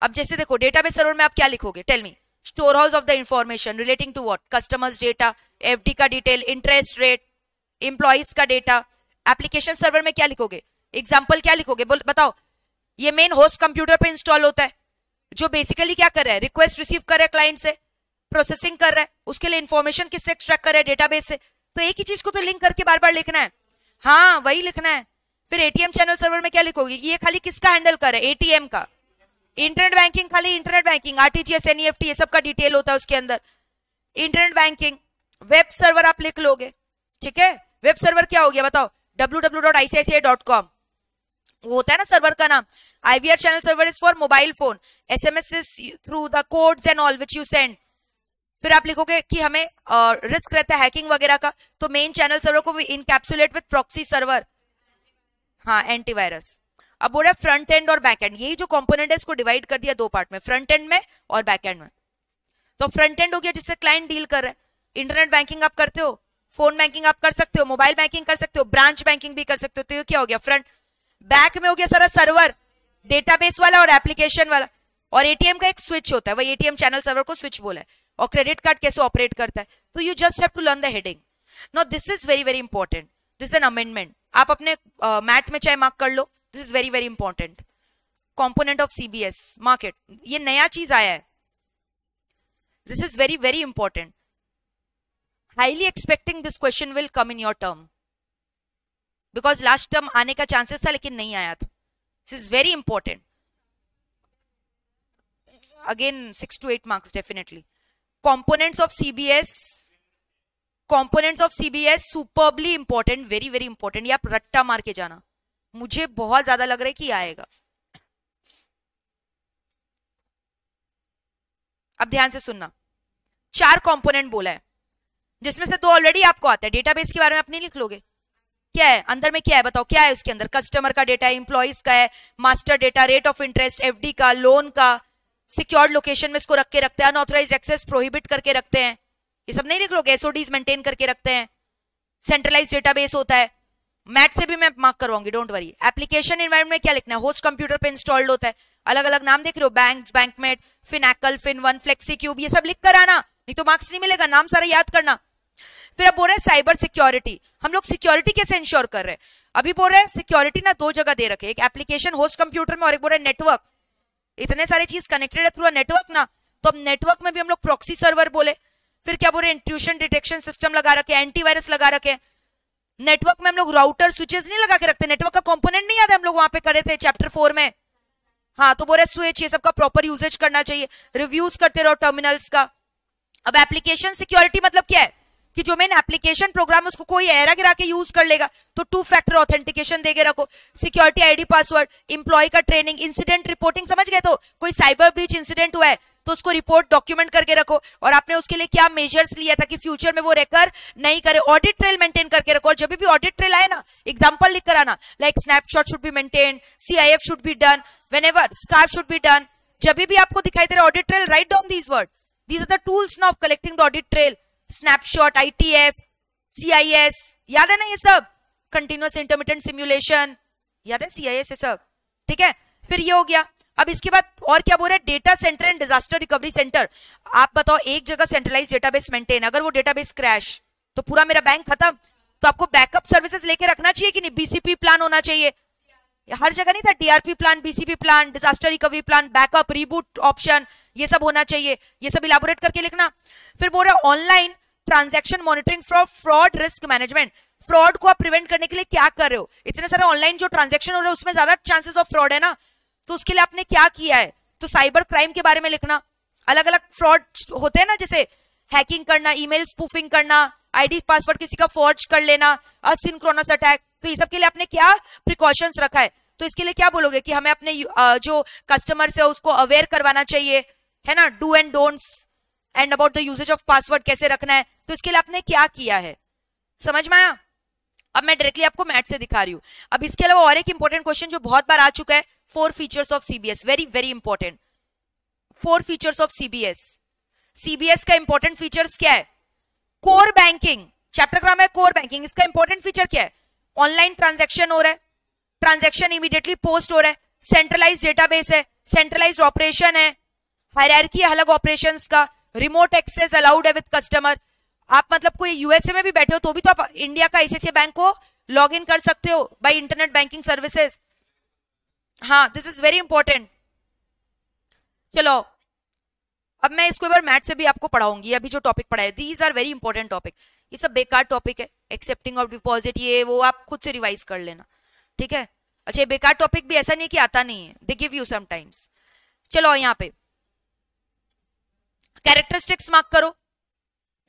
अब जैसे देखो डेटाबेस सर्वर में आप क्या लिखोगे? Tell me. Store house of the information relating to what? Customers data, FD का डिटेल, इंटरेस्ट रेट, एम्प्लॉइज का डेटा। एप्लीकेशन सर्वर में क्या लिखोगे? एग्जाम्पल क्या लिखोगे? बताओ। ये मेन होस्ट कंप्यूटर पे इंस्टॉल होता है, जो बेसिकली क्या कर रहा है? रिक्वेस्ट रिसीव कर रहा है क्लाइंट से, प्रोसेसिंग कर रहा है, उसके लिए इंफॉर्मेशन किससे एक्सट्रैक्ट कर रहा है? डेटाबेस से। तो एक ही चीज को तो लिंक करके बार बार लिखना है। हाँ, वही लिखना है। फिर एटीएम चैनल सर्वर में क्या लिखोगे? ये खाली किसका हैंडल कर रहा है? एटीएम का। इंटरनेट बैंकिंग खाली इंटरनेट बैंकिंग, आरटीजीएस, एनईएफटी, ये सब का डिटेल होता है उसके अंदर। Internet banking. वेब सर्वर आप लिख लोगे, ठीक है? वेब सर्वर क्या हो गया बताओ? www.icici.com वो होता है ना सर्वर का नाम। IVR channel server is for mobile phone, SMS through the codes and all which you send. फिर आप लिखोगे कि हमें रिस्क रहता है हैकिंग वगैरह का, तो मेन चैनल सर्वर को इनकैप्सुलेट विद प्रॉक्सी सर्वर। हाँ, एंटीवायरस। अब बोला फ्रंट एंड और बैक एंड, यही जो कंपोनेंट है इसको डिवाइड कर दिया 2 पार्ट में, फ्रंट एंड में और बैक एंड में। तो फ्रंट एंड हो गया जिससे क्लाइंट डील कर रहा है। इंटरनेट बैंकिंग आप करते हो, फोन बैंकिंग आप कर सकते हो, मोबाइल बैंकिंग कर सकते हो, ब्रांच बैंकिंग भी कर सकते हो। तो ये क्या हो गया? फ्रंट। बैक में हो गया सारा सर्वर, डेटाबेस वाला और एप्लीकेशन वाला। और एटीएम का एक स्विच होता है, वही एटीएम चैनल सर्वर को स्विच बोला है। और क्रेडिट कार्ड कैसे ऑपरेट करता है, तो you just have to learn the heading. Now this is very very important, this is an amendment. आप अपने मैथ में चाहे मार्क कर लो, this is very very important. Component of CBS market, ये नया चीज आया है. This is very very important. Highly expecting this question will come in your term, because last term आने का चांसेस था लेकिन नहीं आया था. This is very important. Again 6 to 8 marks definitely. Components of CBS superbly important, very very important. ये आप रट्टा मार के जाना, मुझे बहुत ज्यादा लग रहा है कि आएगा. अब ध्यान से सुनना. 4 कंपोनेंट बोला है जिसमें से 2 ऑलरेडी आपको आता है. डेटाबेस के बारे में आप नहीं लिख लोगे. क्या है अंदर में, क्या है बताओ, क्या है उसके अंदर? कस्टमर का डेटा है, एम्प्लॉइज का है, master data, rate of interest, FD का, लोन का, सिक्योर्ड लोकेशन में इसको रख के रखते हैं, अनऑथराइज्ड एक्सेस प्रोहिबिट करके रखते हैं. ये सब नहीं लिख लोगे. एसओडीज मेंटेन करके रखते हैं. सेंट्रलाइज्ड डेटाबेस होता है. मैट से भी मैं मार्क करवाऊंगी, डोंट वरी. एप्लीकेशन एनवायरनमेंट में क्या लिखना है? होस्ट कंप्यूटर पे इंस्टॉल्ड होता है. अलग अलग नाम देख रहे हो, बैंक्स, बैंकमेट, फिनैकल, फिन1, फ्लेक्सीक्यूब, ये सब लिख कर आना, नहीं तो मार्क्स नहीं मिलेगा. नाम सारा याद करना. फिर अब बोल रहे हैं साइबर सिक्योरिटी. हम लोग सिक्योरिटी कैसे इंश्योर कर रहे हैं? अभी बोल रहे हैं सिक्योरिटी ना 2 जगह दे रखे, एक एप्लीकेशन होस्ट कंप्यूटर में और एक बोल रहे नेटवर्क. इतने सारे चीज कनेक्टेड है थ्रू नेटवर्क ना, तो अब नेटवर्क में भी हम लोग प्रॉक्सी सर्वर बोले. फिर क्या बोले? इंट्रूशन डिटेक्शन सिस्टम लगा रखे, एंटीवायरस लगा रखे. नेटवर्क में हम लोग राउटर स्विचेस नहीं लगा के रखते. नेटवर्क का कंपोनेंट नहीं याद है हम लोग वहां पे करे थे चैप्टर 4 में. हाँ, तो बोले स्विच, ये सब का प्रॉपर यूजेज करना चाहिए. रिव्यूज करते रहो टर्मिनल्स का. अब एप्लीकेशन सिक्योरिटी मतलब क्या है कि जो मेन एप्लीकेशन प्रोग्राम है उसको कोई एरा गिरा के यूज कर लेगा, तो 2 फैक्टर ऑथेंटिकेशन देके रखो. सिक्योरिटी आईडी पासवर्ड, एम्प्लॉय का ट्रेनिंग, इंसिडेंट रिपोर्टिंग, समझ गए? तो कोई साइबर ब्रीच इंसिडेंट हुआ है तो उसको रिपोर्ट डॉक्यूमेंट करके रखो, और आपने उसके लिए क्या मेजर्स लिया था कि फ्यूचर में वो रेकर नहीं करे. ऑडिट ट्रेल मेंटेन करके रखो, और जब भी ऑडिट ट्रेल आए ना एग्जांपल लिख कर आना, like snapshot should be maintain, CIF should be done, whenever scarf should be done. जब भी आपको दिखाई दे रहा audit trail, write down these word. These are the tools now of collecting the audit trail. Snapshot, ITF, CIS, याद है ना ये सब? कंटिन्यूअस इंटरमिटेंट सिमुलेशन, याद है सीआईएस ये सब? ठीक है. फिर ये हो गया. अब इसके बाद और क्या बोल रहे हैं? Data centre and disaster recovery centre. आप बताओ, एक जगह सेंट्रलाइज डेटाबेस मेंटेन, अगर वो डेटाबेस क्रैश तो पूरा मेरा बैंक खत्म. तो आपको बैकअप सर्विसेज लेके रखना चाहिए कि नहीं? बीसीपी प्लान होना चाहिए. हर जगह नहीं था, DRP plan, BCP plan, disaster recovery plan, backup, reboot option, ये सब होना चाहिए. ये सब इलाबोरेट करके लिखना. फिर बोल रहा है online transaction monitoring for fraud risk management. Fraud को आप प्रिवेंट करने के लिए क्या कर रहे हो? इतने सारे ऑनलाइन जो ट्रांजैक्शन हो रहे हैं उसमें ज्यादा चांसेस ऑफ फ्रॉड है ना, तो उसके लिए आपने क्या किया है? तो साइबर क्राइम के बारे में लिखना. अलग अलग फ्रॉड होते हैं ना, जैसे हैकिंग करना, ईमेल स्पूफिंग करना, आईडी पासवर्ड किसी का फॉर्ज कर लेना, असिंक्रोनस अटैक. तो ये सब के लिए आपने क्या प्रिकॉशंस रखा है? तो इसके लिए क्या बोलोगे कि हमें अपने जो कस्टमर है उसको अवेयर करवाना चाहिए, है ना, do and don'ts and about the usages of password कैसे रखना है. तो इसके लिए आपने क्या किया है? समझ में आया? अब मैं डायरेक्टली आपको मैथ से दिखा रही हूं. अब इसके अलावा और एक इंपॉर्टेंट क्वेश्चन जो बहुत बार आ चुका है, 4 features of CBS. Very very important. 4 features of CBS. CBS का इंपॉर्टेंट फीचर्स क्या है? Core banking. चैप्टर का नाम है कोर बैंकिंग. इसका इंपॉर्टेंट फीचर क्या है? ऑनलाइन ट्रांजैक्शन हो रहा है, ट्रांजैक्शन इमीडिएटली पोस्ट हो रहा है, सेंट्रलाइज्ड डेटाबेस है, सेंट्रलाइज्ड ऑपरेशन है, हायरार्की है अलग ऑपरेशंस का, रिमोट एक्सेस अलाउड है विद कस्टमर. आप मतलब कोई यूएसए में भी बैठे हो तो भी तो आप इंडिया का आईसीआईसीआई बैंक को लॉग इन कर सकते हो बाय इंटरनेट बैंकिंग सर्विसेज. हाँ, दिस इज वेरी इंपॉर्टेंट. चलो अब मैं इसको एक बार मैथ से भी आपको पढ़ाऊंगी. अभी जो टॉपिक पढ़ाए, these are very important topic. ये सब बेकार टॉपिक है, एक्सेप्टिंग ऑफ डिपॉजिट, ये वो आप खुद से रिवाइज कर लेना. ठीक है. अच्छा, बेकार टॉपिक भी ऐसा नहीं कि आता नहीं है, दे गिव यू समटाइम्स. चलो यहाँ पे कैरेक्टरिस्टिक्स मार्क करो.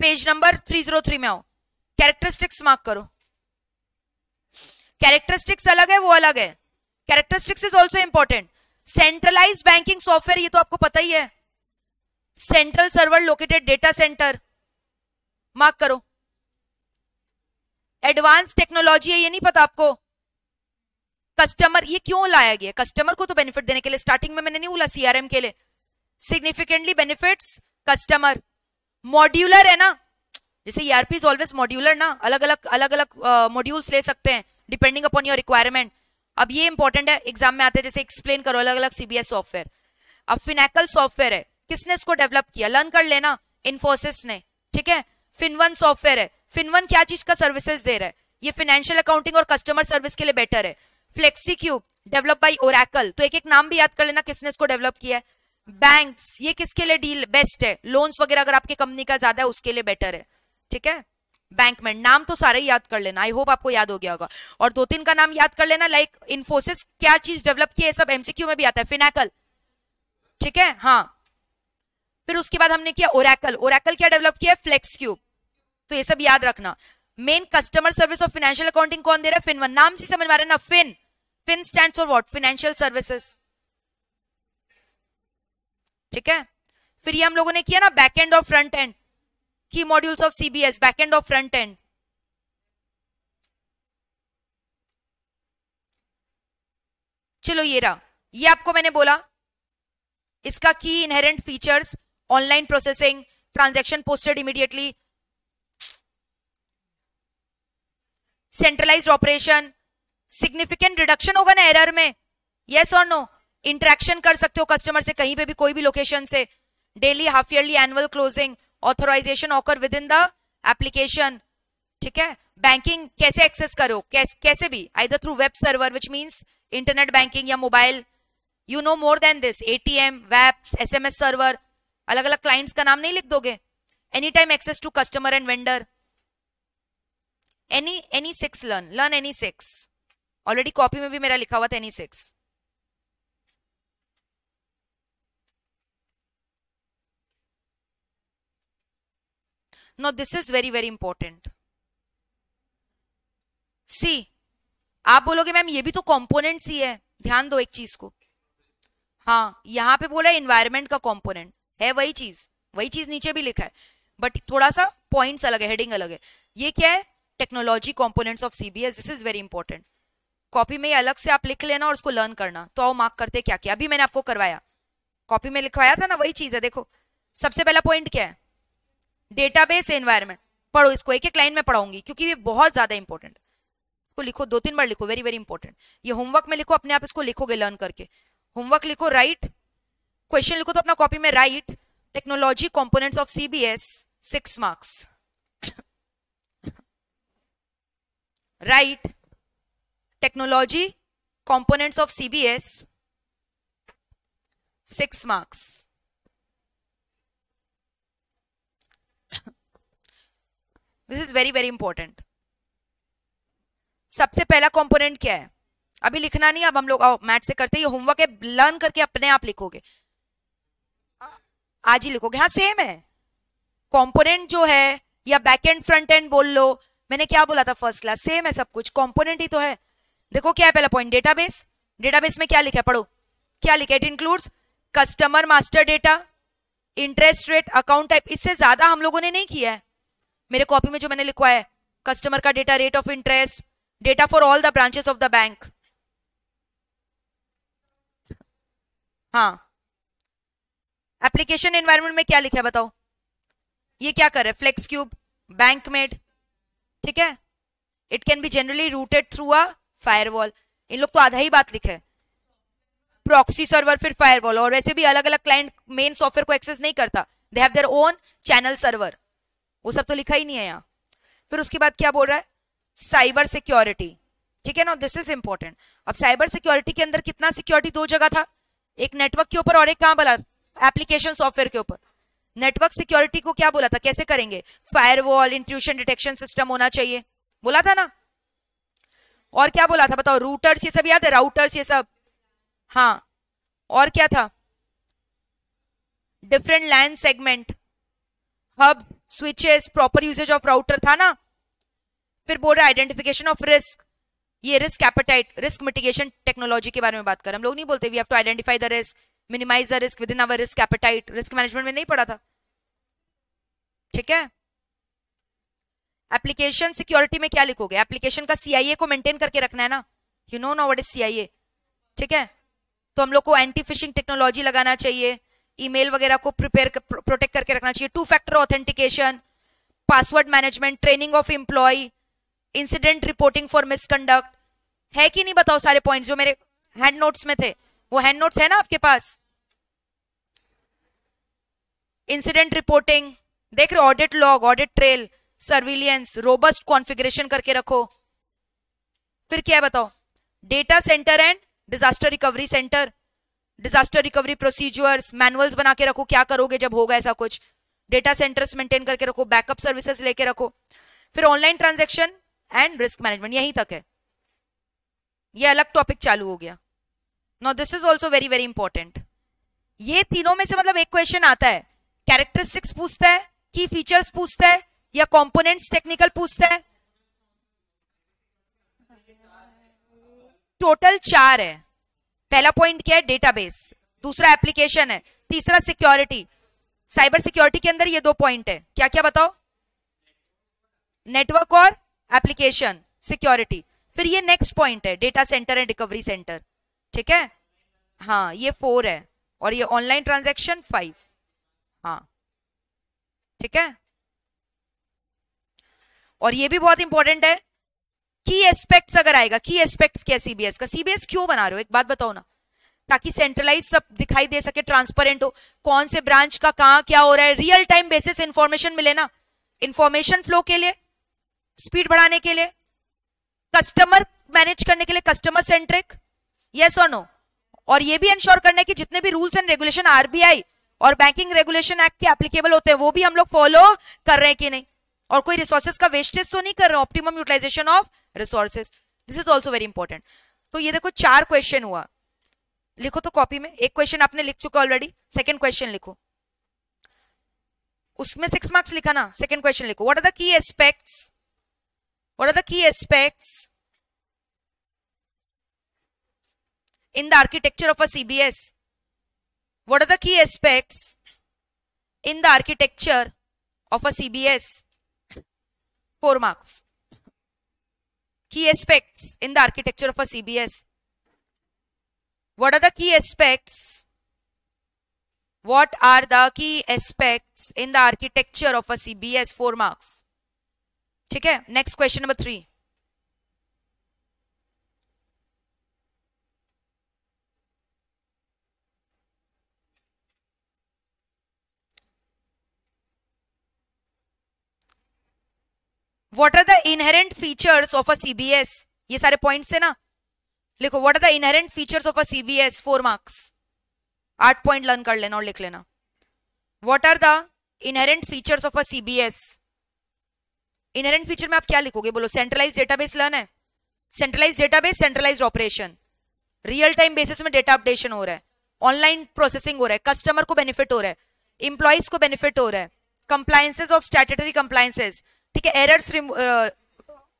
पेज नंबर 303 में आओ. कैरेक्टरिस्टिक्स मार्क करो. कैरेक्टरिस्टिक्स अलग है, वो अलग है. Characteristics is also important. Centralised banking software, ये तो आपको पता ही है. Central server located data centre, mark करो. एडवांस टेक्नोलॉजी है, ये नहीं पता आपको. कस्टमर, ये क्यों लाया गया? कस्टमर को तो बेनिफिट देने के लिए. स्टार्टिंग में मैंने नहीं बोला सीआरएम के लिए. Significantly benefits customer. मॉड्यूलर है ना, जैसे ईआरपी इज ऑलवेज मॉड्यूलर ना, अलग अलग मॉड्यूल्स ले सकते हैं डिपेंडिंग अपॉन योर रिक्वायरमेंट. अब ये इंपॉर्टेंट है, एग्जाम में आते हैं, जैसे एक्सप्लेन करो अलग अलग सीबीएस सॉफ्टवेयर. अब फिनैकल सॉफ्टवेयर है, किसने इसको डेवलप किया? लर्न कर लेना, इन्फोसिस ने. ठीक है. फिन1 सॉफ्टवेयर है. फिन1 क्या चीज का सर्विसेज दे रहा है? ये फाइनेंशियल अकाउंटिंग और कस्टमर सर्विस के लिए बेटर है. फ्लेक्सीक्यूब डेवलप बाय ओरेकल, तो एक एक नाम भी याद कर लेना किसने इसको डेवलप किया है। बैंक्स, ये किसके लिए डील बेस्ट है, लोन्स वगैरह अगर आपकी कंपनी का ज्यादा है उसके लिए बेटर है, ठीक है। बैंक में नाम तो सारे ही याद कर लेना, आई होप आपको याद हो गया होगा। और दो तीन का नाम याद कर लेना, लाइक इन्फोसिस क्या चीज डेवलप की है, सब एमसीक्यू में भी आता है, फिनैकल, ठीक है, हाँ। फिर उसके बाद हमने किया ओरेकल, ओरेकल क्या डेवलप किया, फ्लेक्स क्यूब, तो ये सब याद रखना। Main customer service of financial accounting कौन दे रहा है, फिन1, नाम से समझ में आ रहा है ना, fin, fin stands for what, financial services, ठीक है। फिर ये हम लोगों ने किया ना बैक एंड और front end, key modules of CBS, back end और फ्रंट एंड। चलो ये रहा, ये आपको मैंने बोला इसका key inherent features, online processing, transaction posted immediately, centralized operation, significant reduction होगा ना एरर में, यस और नो, इंटरेक्शन कर सकते हो कस्टमर से कहीं पे भी कोई भी लोकेशन से, daily, half yearly, annual closing, authorization occur within the application, ठीक है। बैंकिंग कैसे एक्सेस करो, कैसे भी, either through web server which means internet banking या mobile, you know more than this, ATM, web, SMS server, अलग अलग clients का नाम नहीं लिख दोगे, any time access to customer and vendor, any 6 learn any 6, already copy में भी मेरा लिखा हुआ था any 6। Now this is very very important. See, आप बोलोगे मैम ये भी तो कंपोनेंट्स ही है, ध्यान दो एक चीज को, हाँ यहां पे बोला एनवायरमेंट का कंपोनेंट है, वही चीज नीचे भी लिखा है, बट थोड़ा सा पॉइंट्स अलग है, हेडिंग अलग है। ये क्या है, technology components of CBS, this is very important. Copy में अलग से आप लिख लेना और उसको लर्न करना, तो आओ मार्क करते क्या क्या, अभी मैंने आपको करवाया, कॉपी में लिखवाया था ना, वही चीज है। देखो सबसे पहला पॉइंट क्या है, डेटाबेस एनवायरनमेंट, पढ़ो इसको, एक एक लाइन में पढ़ाऊंगी क्योंकि ये बहुत ज्यादा इंपॉर्टेंट, इसको लिखो 2-3 बार लिखो, वेरी वेरी इंपॉर्टेंट। ये होमवर्क में लिखो, अपने आप इसको लिखोगे लर्न करके, होमवर्क लिखो, राइट, क्वेश्चन लिखो तो अपना कॉपी में right, technology components of CBS 6 marks, right, technology components of CBS 6 marks. This is very very important. सबसे पहला कंपोनेंट क्या है, अभी लिखना नहीं, अब हम लोग आओ मैथ से करते हैं, ये होमवर्क है, लर्न करके अपने आप लिखोगे, आज ही लिखोगे, हाँ सेम है, कंपोनेंट जो है या बैक एंड फ्रंट एंड बोल लो, मैंने क्या बोला था फर्स्ट क्लास, सेम है सब कुछ, कंपोनेंट ही तो है। देखो क्या है पहला पॉइंट, डेटाबेस, डेटाबेस में क्या लिखा है, पढ़ो क्या लिखा है, it includes customer master data, interest rate, account type, इससे ज्यादा हम लोगों ने नहीं किया है, मेरे कॉपी में जो मैंने लिखवाया है, कस्टमर का data, rate of interest, data for all the branches of the bank, हाँ। एप्लीकेशन एनवायरनमेंट में क्या लिखा है बताओ, ये क्या कर रहे हैं, फ्लेक्स क्यूब, बैंक मेड, ठीक है, it can be generally routed through a firewall, इन लोग तो आधा ही बात लिखा है, प्रॉक्सी सर्वर, फिर फायरवॉल, और वैसे भी अलग अलग क्लाइंट मेन सॉफ्टवेयर को एक्सेस नहीं करता, they have their own channel server, वो सब तो लिखा ही नहीं है यहाँ। फिर उसके बाद क्या बोल रहा है, साइबर सिक्योरिटी, ठीक है ना, दिस इज इंपॉर्टेंट। अब साइबर सिक्योरिटी के अंदर कितना सिक्योरिटी, 2 जगह था, एक नेटवर्क के ऊपर और एक कहां बोला, एप्लीकेशन सॉफ्टवेयर के ऊपर। नेटवर्क सिक्योरिटी को क्या बोला था, कैसे करेंगे, फायरवॉल, इंट्रूशन डिटेक्शन सिस्टम होना चाहिए, बोला था ना। और क्या बोला था बताओ, रूटर्स, ये सब याद है, राउटर्स ये सब, हाँ। और क्या था, different LAN segment, hub, switches, proper usages of router था ना। फिर बोल रहा है आइडेंटिफिकेशन ऑफ रिस्क, ये risk appetite, risk mitigation technology के बारे में बात कर, हम लोग नहीं बोलते we have to identify the risk, minimize the risk within our risk appetite, risk management में नहीं पढ़ा था, ठीक है। एप्लीकेशन सिक्योरिटी में क्या लिखोगे, एप्लीकेशन का सीआईए को मेंटेन करके रखना है ना, you know what is CIA, ठीक है। तो हम लोग को एंटी फिशिंग टेक्नोलॉजी लगाना चाहिए, ईमेल वगैरह को प्रोटेक्ट करके रखना चाहिए, 2 factor authentication, password management, training of employee, incident reporting for misconduct, है कि नहीं बताओ सारे पॉइंट्स जो मेरे हैंड नोट्स में थे, वो हैंड नोट्स है ना आपके पास। इंसिडेंट रिपोर्टिंग देख रहे हो, audit log, audit trail, surveillance, robust configuration करके रखो। फिर क्या है बताओ, data centre and disaster recovery centre, disaster recovery procedures, manuals बना के रखो क्या करोगे जब होगा ऐसा कुछ, डेटा सेंटर्स मेंटेन करके रखो, बैकअप सर्विसेज लेके रखो। फिर online transaction and risk management, यहीं तक है, ये अलग टॉपिक चालू हो गया। Now this is also very very important. ये तीनों में से मतलब एक क्वेश्चन आता है, कैरेक्टरिस्टिक्स पूछता है, की फीचर्स पूछता है, या कंपोनेंट्स टेक्निकल पूछता है। टोटल 4 है। पहला पॉइंट क्या है, डेटाबेस, दूसरा एप्लीकेशन है, तीसरा सिक्योरिटी। साइबर सिक्योरिटी के अंदर ये 2 पॉइंट है, क्या क्या बताओ, नेटवर्क और एप्लीकेशन सिक्योरिटी। फिर ये नेक्स्ट पॉइंट है, data centre and recovery centre, ठीक है। हाँ ये 4 है, और ये ऑनलाइन ट्रांजैक्शन 5। हाँ ठीक है। और ये भी बहुत इंपॉर्टेंट है, की एस्पेक्ट्स अगर आएगा, की एस्पेक्ट्स क्या सीबीएस का, सीबीएस क्यों बना रहे हो, एक बात बताओ ना, ताकि सेंट्रलाइज सब दिखाई दे सके, ट्रांसपेरेंट हो, कौन से ब्रांच का कहां क्या हो रहा है, रियल टाइम बेसिस इंफॉर्मेशन मिले ना, इंफॉर्मेशन फ्लो के लिए, स्पीड बढ़ाने के लिए, कस्टमर मैनेज करने के लिए, कस्टमर सेंट्रिक, यस और नो। और ये भी इंश्योर करने की जितने भी रूल्स एंड रेगुलेशन आरबीआई और बैंकिंग रेगुलेशन एक्ट के एप्लीकेबल होते हैं वो भी हम लोग फॉलो कर रहे हैं कि नहीं, और कोई रिसोर्सेज का वेस्टेज तो नहीं कर रहे, optimum utilization of resources, this is also very important. तो ये देखो 4 क्वेश्चन हुआ, लिखो तो कॉपी में, एक क्वेश्चन आपने लिख चुका ऑलरेडी, सेकंड क्वेश्चन लिखो, उसमें 6 मार्क्स लिखा ना, सेकंड क्वेश्चन लिखो, what are the key aspects, what are the key aspects in the architecture of a CBS, what are the key aspects in the architecture of a CBS, 4 marks, key aspects in the architecture of a CBS, what are the key aspects, what are the key aspects in the architecture of a CBS, 4 marks, ठीक है। next question number 3, what are the inherent features of a CBS, ये सारे points है ना, लिखो what are the inherent features of a CBS, 4 marks, 8 point learn कर लेना और लिख लेना, what are the inherent features of a CBS। Inherent feature में आप क्या लिखोगे बोलो, सेंट्रलाइज डेटाबेस लर्न है, centralize database, centralize operation, real time basis में डेटा अपडेशन हो रहा है, ऑनलाइन प्रोसेसिंग हो रहा है, कस्टमर को बेनिफिट हो रहा है, इंप्लॉइज को बेनिफिट हो रहा है, कंप्लायंसेस ऑफ स्टैट्यूटरी कंप्लायंसेस, ठीक है, एरर्स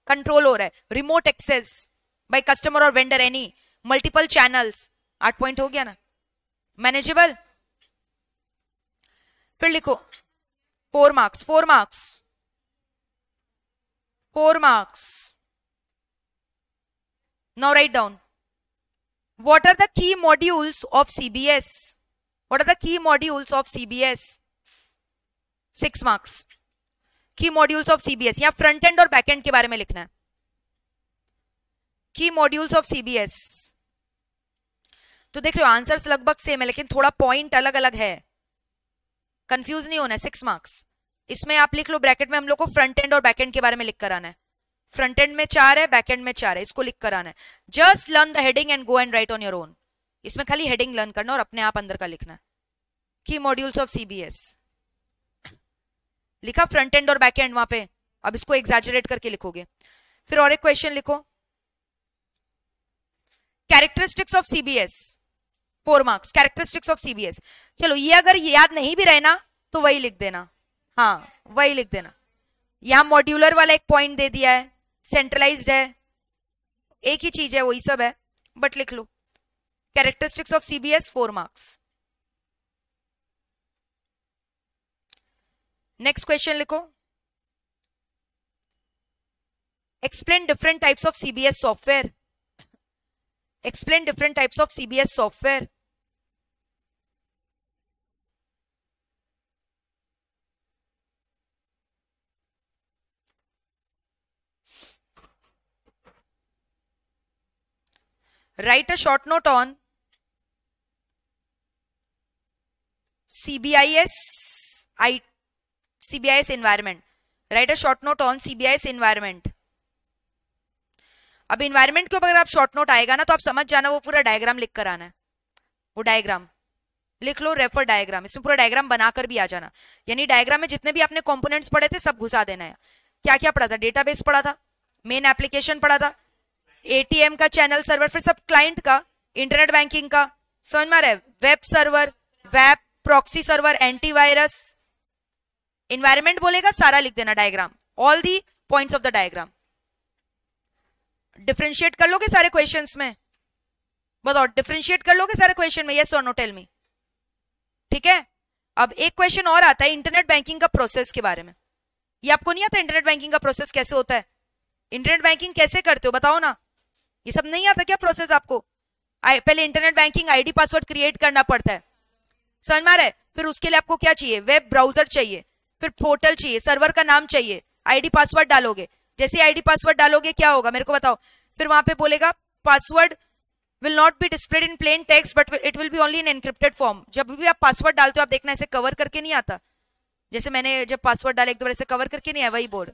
कंट्रोल हो रहा है, रिमोट एक्सेस बाय कस्टमर और vendor any, multiple channels, 8 point हो गया ना, मैनेजेबल। फिर लिखो 4 marks, 4 marks, 4 marks. Now write down. What are the key modules of CBS? What are the key modules of CBS? 6 marks. Key modules of CBS. यहाँ front end और back and के बारे में लिखना है. Key modules of CBS. तो देख रहे हो आंसर्स लगभग सेम है लेकिन थोड़ा पॉइंट अलग अलग है, कंफ्यूज नहीं होना है. 6 मार्क्स. इसमें आप लिख लो ब्रैकेट में, हम लोग को फ्रंट एंड और बैक एंड के बारे में लिख कर आना है. फ्रंट एंड में 4 है, बैक एंड में 4 है, इसको लिख कर आना है. Just learn the heading and go and right on your own. इसमें खाली हेडिंग लर्न करना और अपने आप अंदर का लिखना है. की मॉड्यूल्स ऑफ सीबीएस लिखा, फ्रंट एंड और बैक एंड वहां पे. अब इसको एग्जैजरेट करके लिखोगे. फिर और एक क्वेश्चन लिखो, characteristics of CBS, 4 marks. Characteristics of CBS. चलो ये अगर याद नहीं भी रहे ना तो वही लिख देना. हाँ वही लिख देना. यहां मॉड्यूलर वाला एक पॉइंट दे दिया है, सेंट्रलाइज्ड है, एक ही चीज है, वही सब है, बट लिख लो characteristics of CBS 4 marks. Next question लिखो, explain different types of CBS software. Explain different types of CBS software. Write a short note on CBIS environment. Write a short note on CBIS environment. अब environment के ऊपर अगर आप short note आएगा ना तो आप समझ जाना, वो पूरा डायग्राम लिख कर आना है, वो डायग्राम लिख लो, रेफर डायग्राम, इसमें पूरा डायग्राम बनाकर भी आ जाना। यानी डायग्राम में जितने भी आपने कंपोनेंट्स पढ़े थे सब घुसा देना है। क्या क्या पढ़ा था? डेटाबेस पढ़ा था, मेन एप्लीकेशन पढ़ा था, एटीएम का चैनल सर्वर, फिर सब क्लाइंट का, इंटरनेट बैंकिंग का, समझ में आ रहा है, web server, web proxy server, antivirus, environment बोलेगा सारा लिख देना diagram, all the points of the diagram. Differentiate कर लोगे सारे क्वेश्चंस में? बताओ, डिफरेंशिएट कर लोगे सारे क्वेश्चन में? यस और नो, टेल मी। ठीक है, अब एक क्वेश्चन और आता है इंटरनेट बैंकिंग का प्रोसेस के बारे में। ये आपको नहीं आता इंटरनेट बैंकिंग का प्रोसेस कैसे होता है? इंटरनेट बैंकिंग कैसे करते हो बताओ ना, ये सब नहीं आता क्या प्रोसेस आपको? पहले internet banking ID password create करना पड़ता है, समझ में आ रहा है? फिर उसके लिए आपको क्या चाहिए? वेब ब्राउजर चाहिए, फिर पोर्टल चाहिए, सर्वर का नाम चाहिए, आईडी पासवर्ड डालोगे, जैसे आईडी पासवर्ड डालोगे क्या होगा मेरे को बताओ? फिर वहां पे बोलेगा password will not be displayed in plain text but it will be only in encrypted form। जब भी आप पासवर्ड डालते हो आप देखना ऐसे कवर करके नहीं आता, जैसे मैंने जब पासवर्ड डाला एक दो बार ऐसे कवर करके नहीं है, वही बोर्ड।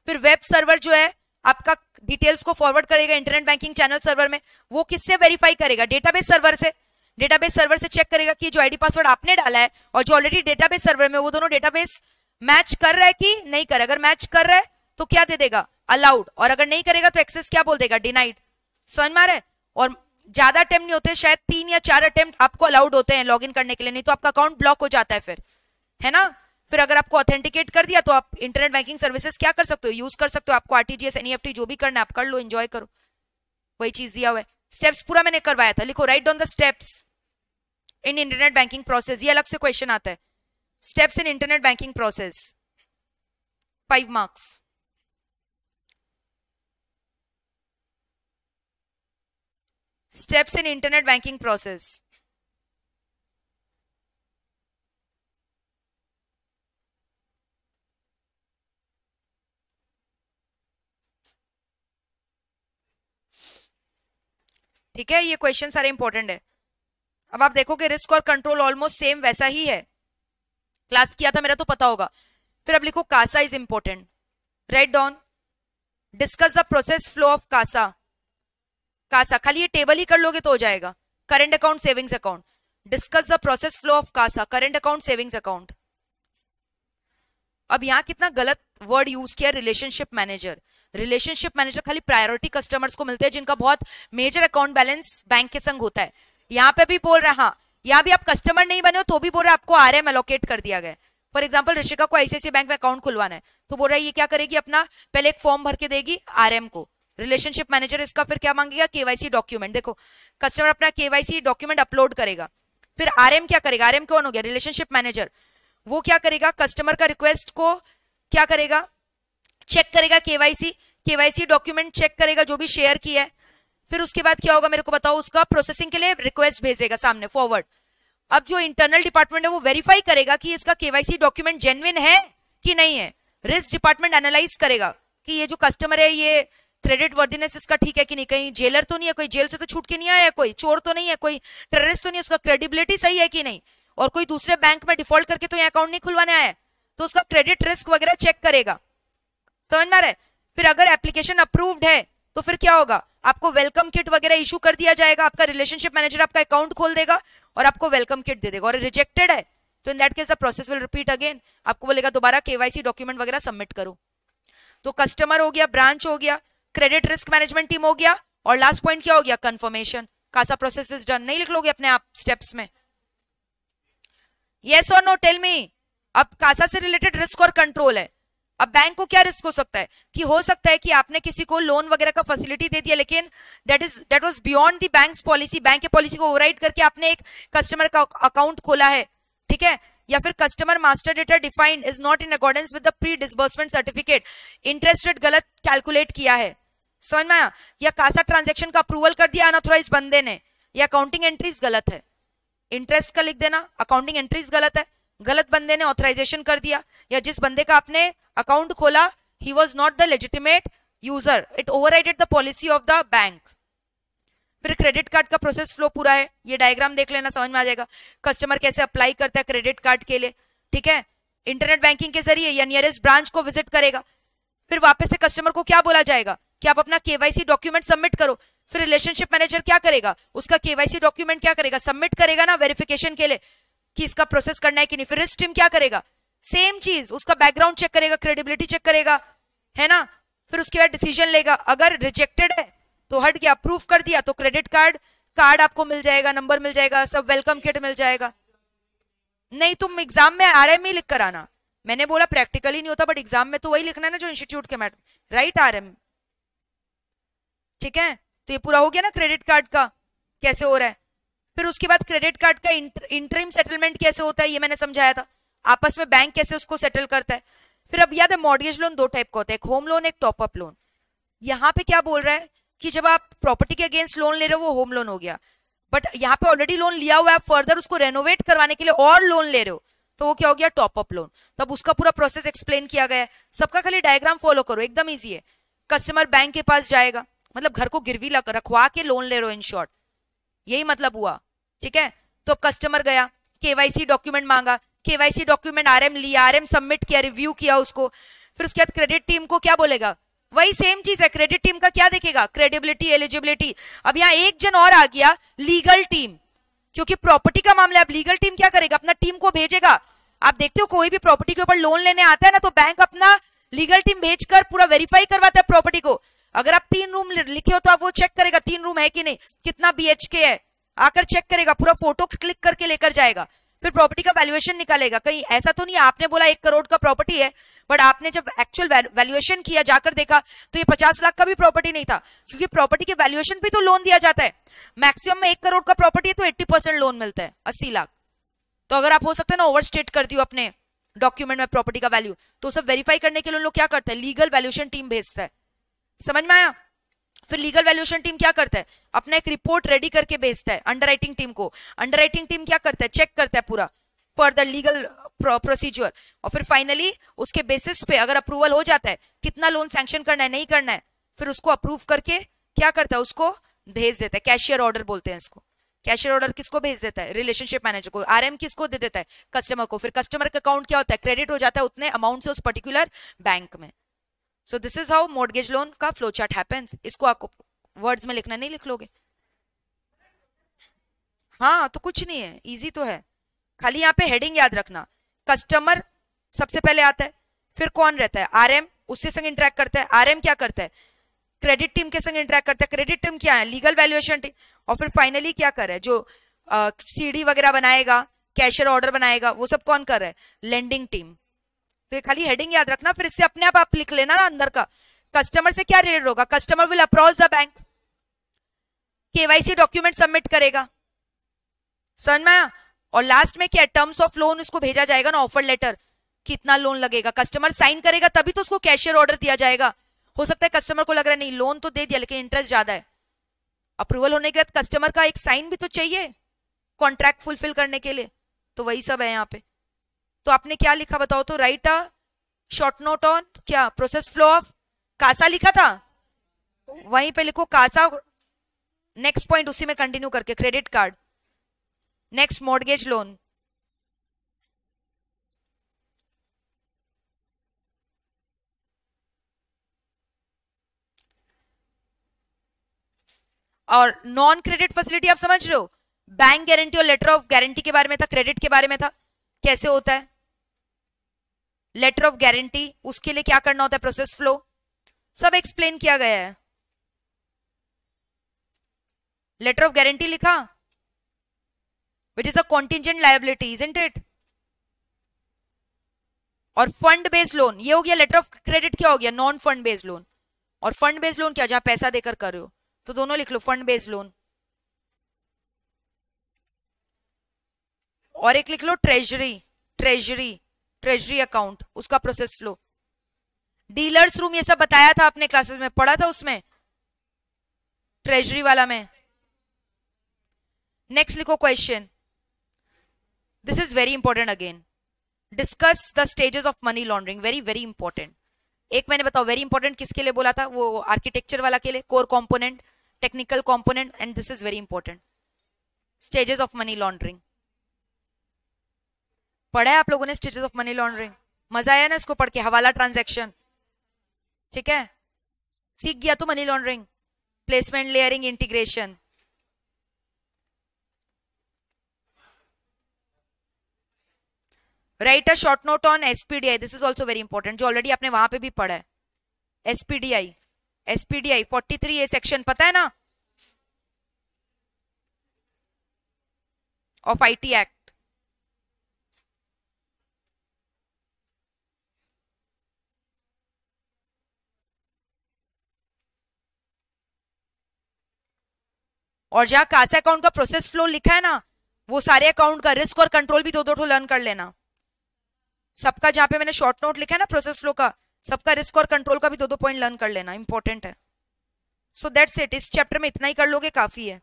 फिर वेब सर्वर जो है आपका डिटेल्स को फॉरवर्ड करेगा इंटरनेट बैंकिंग चैनल सर्वर में, वो किससे वेरीफाई करेगा? डेटाबेस सर्वर से। डेटाबेस सर्वर से चेक करेगा कि जो आईडी पासवर्ड आपने डाला है और जो ऑलरेडी डेटाबेस सर्वर में, वो दोनों डेटाबेस मैच कर रहा है कि नहीं कर रहा। अगर मैच कर रहा है तो क्या दे देगा? अलाउड, और अगर नहीं करेगा तो एक्सेस क्या बोल देगा? डिनाइड। समझ में आ रहा है? और ज्यादा अटेम्प्ट नहीं होते, शायद 3 या 4 अटेम्प्ट आपको अलाउड होते हैं लॉगिन करने के लिए, नहीं तो आपका अकाउंट ब्लॉक हो जाता है फिर, है ना? फिर अगर आपको ऑथेंटिकेट कर दिया तो आप इंटरनेट बैंकिंग सर्विसेज क्या कर सकते हो? यूज कर सकते हो। आपको आरटीजीएस, एनईएफटी जो भी करना है आप कर लो, एंजॉय करो, वही चीज दिया हुआ है। स्टेप्स पूरा मैंने करवाया था, लिखो, write down the steps in internet banking process. ये अलग से क्वेश्चन आता है, steps in internet banking process, 5 marks. Steps in internet banking process। ठीक है, ये क्वेश्चन सारे इंपॉर्टेंट है। अब आप देखोगे रिस्क और कंट्रोल ऑलमोस्ट सेम वैसा ही है, क्लास किया था मेरा तो पता होगा। फिर अब लिखो CASA is important, write down, discuss the process flow of CASA. CASA खाली ये टेबल ही कर लोगे तो हो जाएगा, current account, savings account. Discuss the process flow of CASA, current account, savings account. अब यहां कितना गलत वर्ड यूज किया, रिलेशनशिप मैनेजर। रिलेशनशिप मैनेजर खाली प्रायोरिटी कस्टमर्स को मिलते हैं जिनका बहुत मेजर अकाउंट बैलेंस बैंक के संग होता है। यहाँ पे भी बोल रहा है, हाँ यहाँ भी आप कस्टमर नहीं बने हो तो भी बोल रहा है आपको आरएम एलोकेट कर दिया गया। फॉर एग्जाम्पल ऋषिका को आईसीआईसीआई बैंक में अकाउंट खुलवाना है तो बोल रहा है ये क्या करेगी, अपना पहले एक फॉर्म भर के देगी आरएम को। रिलेशनशिप मैनेजर इसका फिर क्या मांगेगा? KYC document. देखो कस्टमर अपना केवाईसी डॉक्यूमेंट अपलोड करेगा, फिर आरएम क्या करेगा? आरएम कौन हो गया? Relationship manager. वो क्या करेगा? कस्टमर का रिक्वेस्ट को क्या करेगा? चेक करेगा, केवाईसी डॉक्यूमेंट चेक करेगा जो भी शेयर किया है। फिर उसके बाद क्या होगा मेरे को बताओ? उसका प्रोसेसिंग के लिए रिक्वेस्ट भेजेगा सामने, फॉरवर्ड। अब जो इंटरनल डिपार्टमेंट है वो वेरीफाई करेगा कि इसका केवाईसी डॉक्यूमेंट जेन्युइन है कि नहीं है। रिस्क डिपार्टमेंट एनालाइज करेगा कि ये जो कस्टमर है ये क्रेडिट वर्दीनेस इसका ठीक है कि नहीं, कहीं जेलर तो नहीं है, कोई जेल से तो छूट के नहीं आया, कोई चोर तो नहीं है, कोई टेररिस्ट तो नहीं है, उसका क्रेडिबिलिटी सही है कि नहीं, और कोई दूसरे बैंक में डिफॉल्ट करके तो यहाँ अकाउंट नहीं खुलवाने आया है, तो उसका क्रेडिट रिस्क वगैरह चेक करेगा। समझ में आ रहा है? फिर अगर एप्लीकेशन अप्रूव्ड है तो फिर क्या होगा? आपको वेलकम किट वगैरह इशू कर दिया जाएगा, आपका रिलेशनशिप मैनेजर आपका अकाउंट खोल देगा और आपको वेलकम किट दे देगा। और रिजेक्टेड है तो in that case the process will repeat again, आपको बोलेगा दोबारा केवाईसी डॉक्यूमेंट वगैरह सबमिट करो। तो कस्टमर हो गया, ब्रांच हो गया, क्रेडिट रिस्क मैनेजमेंट टीम हो गया, और लास्ट पॉइंट क्या हो गया? Confirmation. CASA process is done. नहीं लिख लोगे अपने आप स्टेप्स में? यस और नो, टेल मी। अब कासा से रिलेटेड रिस्क और कंट्रोल है। अब बैंक को क्या रिस्क हो सकता है? कि हो सकता है कि आपने किसी को लोन वगैरह का फैसिलिटी दे दिया लेकिन that was beyond the banks policy, bank की पॉलिसी को ओवरराइड करके आपने एक कस्टमर का अकाउंट खोला है, ठीक है? या फिर customer master data defined is not in accordance with the pre disbursement certificate, interest rate गलत कैलकुलेट किया है, समझ में आया? या कासा ट्रांजैक्शन का अप्रूवल कर दिया अनऑथराइज्ड बंदे ने, या अकाउंटिंग एंट्रीज गलत है, इंटरेस्ट का लिख देना, अकाउंटिंग एंट्रीज गलत है, गलत बंदे ने ऑथराइजेशन कर दिया, या जिस बंदे का आपने अकाउंट खोला he was not the legitimate user, it overrided the policy of the bank. फिर क्रेडिट कार्ड का प्रोसेस फ्लो पूरा है, ये डायग्राम देख लेना, समझ में आ जाएगा। कस्टमर कैसे अप्लाई करता है क्रेडिट कार्ड के लिए, ठीक है? इंटरनेट बैंकिंग के जरिए या नियरेस्ट ब्रांच को विजिट करेगा, फिर वापस से कस्टमर को क्या बोला जाएगा? कि आप अपना केवाईसी डॉक्यूमेंट सबमिट करो। फिर रिलेशनशिप मैनेजर क्या करेगा, उसका केवाईसी डॉक्यूमेंट क्या करेगा, सबमिट करेगा ना वेरिफिकेशन के लिए कि इसका प्रोसेस करना है कि नहीं। फिर रिस्क टीम क्या करेगा, सेम चीज, उसका बैकग्राउंड चेक करेगा, क्रेडिबिलिटी चेक करेगा, है ना। फिर उसके बाद डिसीजन लेगा, अगर रिजेक्टेड है तो हट गया, अप्रूव कर दिया तो क्रेडिट कार्ड आपको मिल जाएगा, नंबर मिल जाएगा, सब वेलकम किट मिल जाएगा। नहीं तुम एग्जाम में आरएम ही लिख कर आना, मैंने बोला प्रैक्टिकली नहीं होता बट एग्जाम में तो वही लिखना है ना जो इंस्टीट्यूट के मैटर, राइट आरएम, ठीक है। तो ये पूरा हो गया ना क्रेडिट कार्ड का कैसे हो रहा है। फिर उसके बाद क्रेडिट कार्ड का इंटरिम सेटलमेंट कैसे होता है ये मैंने समझाया था, आपस में बैंक कैसे उसको सेटल करता है। फिर अब याद है मॉर्गेज लोन दो टाइप का होता है, एक होम लोन एक टॉपअप लोन। यहाँ पे क्या बोल रहा है कि जब आप प्रॉपर्टी के अगेंस्ट लोन ले रहे हो वो होम लोन हो गया, बट यहाँ पे ऑलरेडी लोन लिया हुआ है, फर्दर उसको रेनोवेट करवाने के लिए और लोन ले रहे हो तो वो क्या हो गया, टॉपअप लोन। तब उसका पूरा प्रोसेस एक्सप्लेन किया गया है, सबका खाली डायग्राम फॉलो करो, एकदम ईजी है। कस्टमर बैंक के पास जाएगा, मतलब घर को गिरवी रखवा के लोन ले रहे हो इन शॉर्ट, यही मतलब हुआ, ठीक है। तो कस्टमर गया, केवाईसी डॉक्यूमेंट मांगा, केवाईसी डॉक्यूमेंट आरएम लिया, आरएम सबमिट किया, रिव्यू किया उसको। फिर उसके बाद क्रेडिट टीम को क्या बोलेगा, वही सेम चीज है, क्रेडिट टीम का क्या देखेगा, क्रेडिबिलिटी, एलिजिबिलिटी। अब यहाँ एक जन और आ गया, लीगल टीम, क्योंकि प्रॉपर्टी का मामला है। अब लीगल टीम क्या करेगा, अपना टीम को भेजेगा। आप देखते हो कोई भी प्रॉपर्टी के ऊपर लोन लेने आता है ना तो बैंक अपना लीगल टीम भेजकर पूरा वेरीफाई करवाता है प्रॉपर्टी को। अगर आप 3 रूम लिखे हो तो आप वो चेक करेगा 3 रूम है कि नहीं, कितना बीएचके है, आकर चेक करेगा, पूरा फोटो क्लिक करके लेकर जाएगा। फिर प्रॉपर्टी का वैल्यूएशन निकालेगा, कहीं ऐसा तो नहीं आपने बोला 1 करोड़ का प्रॉपर्टी है बट आपने जब एक्चुअल वैल्यूएशन किया जाकर देखा तो ये 50 लाख का भी प्रॉपर्टी नहीं था, क्योंकि प्रॉपर्टी के वैल्यूएशन पे तो लोन दिया जाता है। मैक्सिमम में 1 करोड़ का प्रॉपर्टी है तो 80% लोन मिलता है, 80 लाख। तो अगर आप हो सकता है ना ओवरस्टेट कर दियो अपने डॉक्यूमेंट में प्रॉपर्टी का वैल्यू, तो सब वेरीफाई करने के लिए लोग क्या करते हैं, लीगल वैल्यूएशन टीम भेजता है, समझ में आया। फिर लीगल वैल्यूएशन टीम क्या करता है, अपना एक रिपोर्ट रेडी करके भेजता है अंडरराइटिंग टीम को। अंडरराइटिंग टीम क्या करता है, चेक करता है पूरा फर्दर लीगल प्रोसीजर, और फिर फाइनली उसके बेसिस पे अगर अप्रूवल हो जाता है, कितना लोन सैंक्शन करना है नहीं करना है, फिर उसको अप्रूव करके क्या करता है, उसको भेज देता है। कैशियर ऑर्डर बोलते हैं इसको। कैशियर ऑर्डर किसको भेज देता है, रिलेशनशिप मैनेजर को। आरएम किसको दे देता है, कस्टमर को। फिर कस्टमर का अकाउंट क्या होता है, क्रेडिट हो जाता है उतने अमाउंट से उस पर्टिकुलर बैंक में। So this is how mortgage loan का फ्लो चार्ट हैपेंस। इसको आपको वर्ड्स में लिखना, नहीं लिख लोगे, हाँ तो कुछ नहीं है, इजी तो है, खाली यहाँ पे हेडिंग याद रखना। कस्टमर सबसे पहले आता है, फिर कौन रहता है, आरएम, उससे संग इंटरेक्ट करता है। आरएम क्या करता है, क्रेडिट टीम के संग इंटरेक्ट करता है। क्रेडिट टीम क्या है, लीगल वैल्यूएशन टीम। और फिर फाइनली क्या कर रहा है, जो सीडी वगैरह बनाएगा, कैशियर ऑर्डर बनाएगा, वो सब कौन कर रहा है, लेंडिंग टीम। तो ये खाली हेडिंग याद रखना, फिर इससे अपने आप लिख लेना ना अंदर का। कस्टमर से क्या रिलेटेड होगा, customer will approach the bank, KYC document submit करेगा, समझ में आया। और लास्ट में क्या, टर्म्स ऑफ लोन उसको भेजा जाएगा ना, ऑफर लेटर, कितना लोन लगेगा, कस्टमर साइन करेगा तभी तो उसको कैशियर ऑर्डर दिया जाएगा। हो सकता है कस्टमर को लग रहा है नहीं लोन तो दे दिया लेकिन इंटरेस्ट ज्यादा है, अप्रूवल होने के बाद कस्टमर का एक साइन भी तो चाहिए कॉन्ट्रैक्ट फुलफिल करने के लिए, तो वही सब है यहाँ पे। तो आपने क्या लिखा बताओ तो, right a short note on क्या, प्रोसेस फ्लो ऑफ कासा लिखा था, वहीं पे लिखो कासा। नेक्स्ट पॉइंट उसी में कंटिन्यू करके, credit card, next mortgage loan, और नॉन क्रेडिट फैसिलिटी आप समझ रहे हो, बैंक गारंटी और लेटर ऑफ गारंटी के बारे में था, क्रेडिट के बारे में था कैसे होता है। लेटर ऑफ गारंटी, उसके लिए क्या करना होता है, प्रोसेस फ्लो, सब एक्सप्लेन किया गया है। लेटर ऑफ गारंटी लिखा, which is a contingent liability, isn't it. और फंड बेस्ड लोन, ये हो गया। लेटर ऑफ क्रेडिट क्या हो गया, नॉन फंड बेस्ड लोन। और फंड बेस्ड लोन क्या, जहां पैसा देकर कर रहे हो, तो दोनों लिख लो, फंड बेस्ड लोन। और एक लिख लो ट्रेजरी, ट्रेजरी, ट्रेजरी अकाउंट, उसका प्रोसेस फ्लो। डीलर्स रूम, ये सब बताया था आपने क्लासेस में, पढ़ा था उसमें, ट्रेजरी वाला में। नेक्स्ट लिखो question, this is very important again, discuss the stages of money laundering, very very important. एक मैंने बताओ वेरी इंपॉर्टेंट किसके लिए बोला था, वो आर्किटेक्चर वाला के लिए, core component, technical component, and this is very important, stages of money laundering. पढ़ा है आप लोगों ने स्टेजेस ऑफ मनी लॉन्ड्रिंग, मजा आया ना इसको पढ़ के, हवाला ट्रांजैक्शन, ठीक है। सीख गया तो money laundering, placement layering, integration. Write a short note on SPDI, this is also very important, जो ऑलरेडी आपने वहां पे भी पढ़ा है। एसपीडीआई, एसपीडीआई 43A सेक्शन पता है ना, ऑफ आईटी एक्ट। और जहां कासा अकाउंट का प्रोसेस फ्लो लिखा है ना, वो सारे अकाउंट का रिस्क और कंट्रोल भी दो दो लर्न कर लेना। सबका जहां पे मैंने शॉर्ट नोट लिखा है ना प्रोसेस फ्लो का, सबका रिस्क और कंट्रोल का भी दो पॉइंट लर्न कर लेना, इंपॉर्टेंट है। सो दैट्स इट, इस चैप्टर में इतना ही कर लोगे काफी है।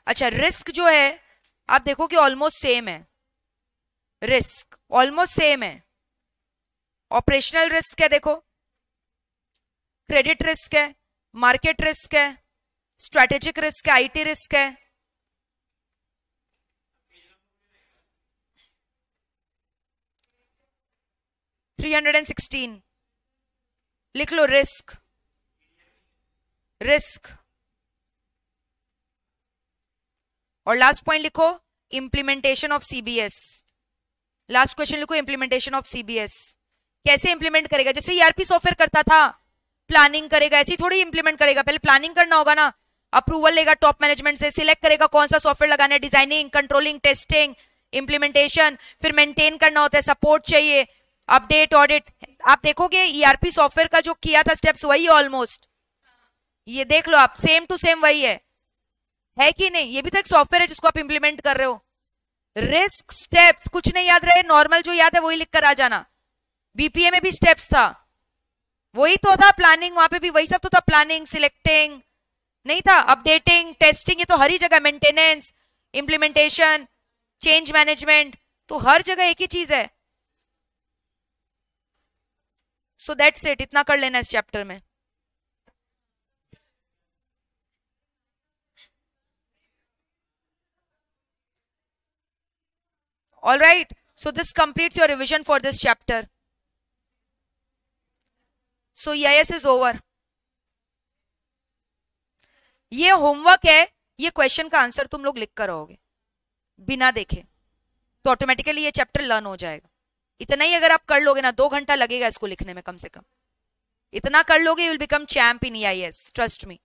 अच्छा, रिस्क जो है आप देखो कि ऑलमोस्ट सेम है, रिस्क ऑलमोस्ट सेम है। ऑपरेशनल रिस्क है, देखो क्रेडिट रिस्क है, मार्केट रिस्क है, स्ट्रेटेजिक रिस्क है, आईटी रिस्क है। $316 लिख लो, रिस्क, रिस्क। और लास्ट पॉइंट लिखो implementation of CBS. Last question लिखो इंप्लीमेंटेशन ऑफ सीबीएस। कैसे इंप्लीमेंट करेगा? जैसे ईआरपी सॉफ्टवेयर करता था, प्लानिंग करेगा, ऐसी थोड़ी इंप्लीमेंट करेगा। पहले प्लानिंग करना होगा ना, अप्रूवल लेगा टॉप मैनेजमेंट से, सिलेक्ट करेगा कौन सा सॉफ्टवेयर लगाना है, डिजाइनिंग, कंट्रोलिंग, टेस्टिंग, इंप्लीमेंटेशन, फिर मेंटेन करना होता है, सपोर्ट चाहिए, अपडेट, ऑडिट। आप देखोगे ईआरपी सॉफ्टवेयर का जो किया था स्टेप्स वही ऑलमोस्ट, ये देख लो आप, सेम टू सेम वही है कि नहीं? ये भी तो एक सॉफ्टवेयर है जिसको आप इंप्लीमेंट कर रहे हो। रिस्क, स्टेप्स, कुछ नहीं याद रहे, नॉर्मल जो याद है वही लिख कर आ जाना। बीपीए में भी स्टेप्स था, वही तो था। प्लानिंग, वहां पे भी वही सब तो था, प्लानिंग, सिलेक्टिंग नहीं था, अपडेटिंग, टेस्टिंग, ये तो हर ही जगह, मेंटेनेंस, इंप्लीमेंटेशन, चेंज मैनेजमेंट, तो हर जगह एक ही चीज है। सो दैट्स इट, इतना कर लेना इस चैप्टर में। All right, so this completes your revision for this chapter. So EIS is over. ये होमवर्क है, ये क्वेश्चन का आंसर तुम लोग लिख कर रहोगे बिना देखे, तो ऑटोमेटिकली ये चैप्टर लर्न हो जाएगा। इतना ही अगर आप कर लोगे ना, 2 घंटा लगेगा इसको लिखने में कम से कम, इतना कर लोगे, you will become champ in EIS, trust me.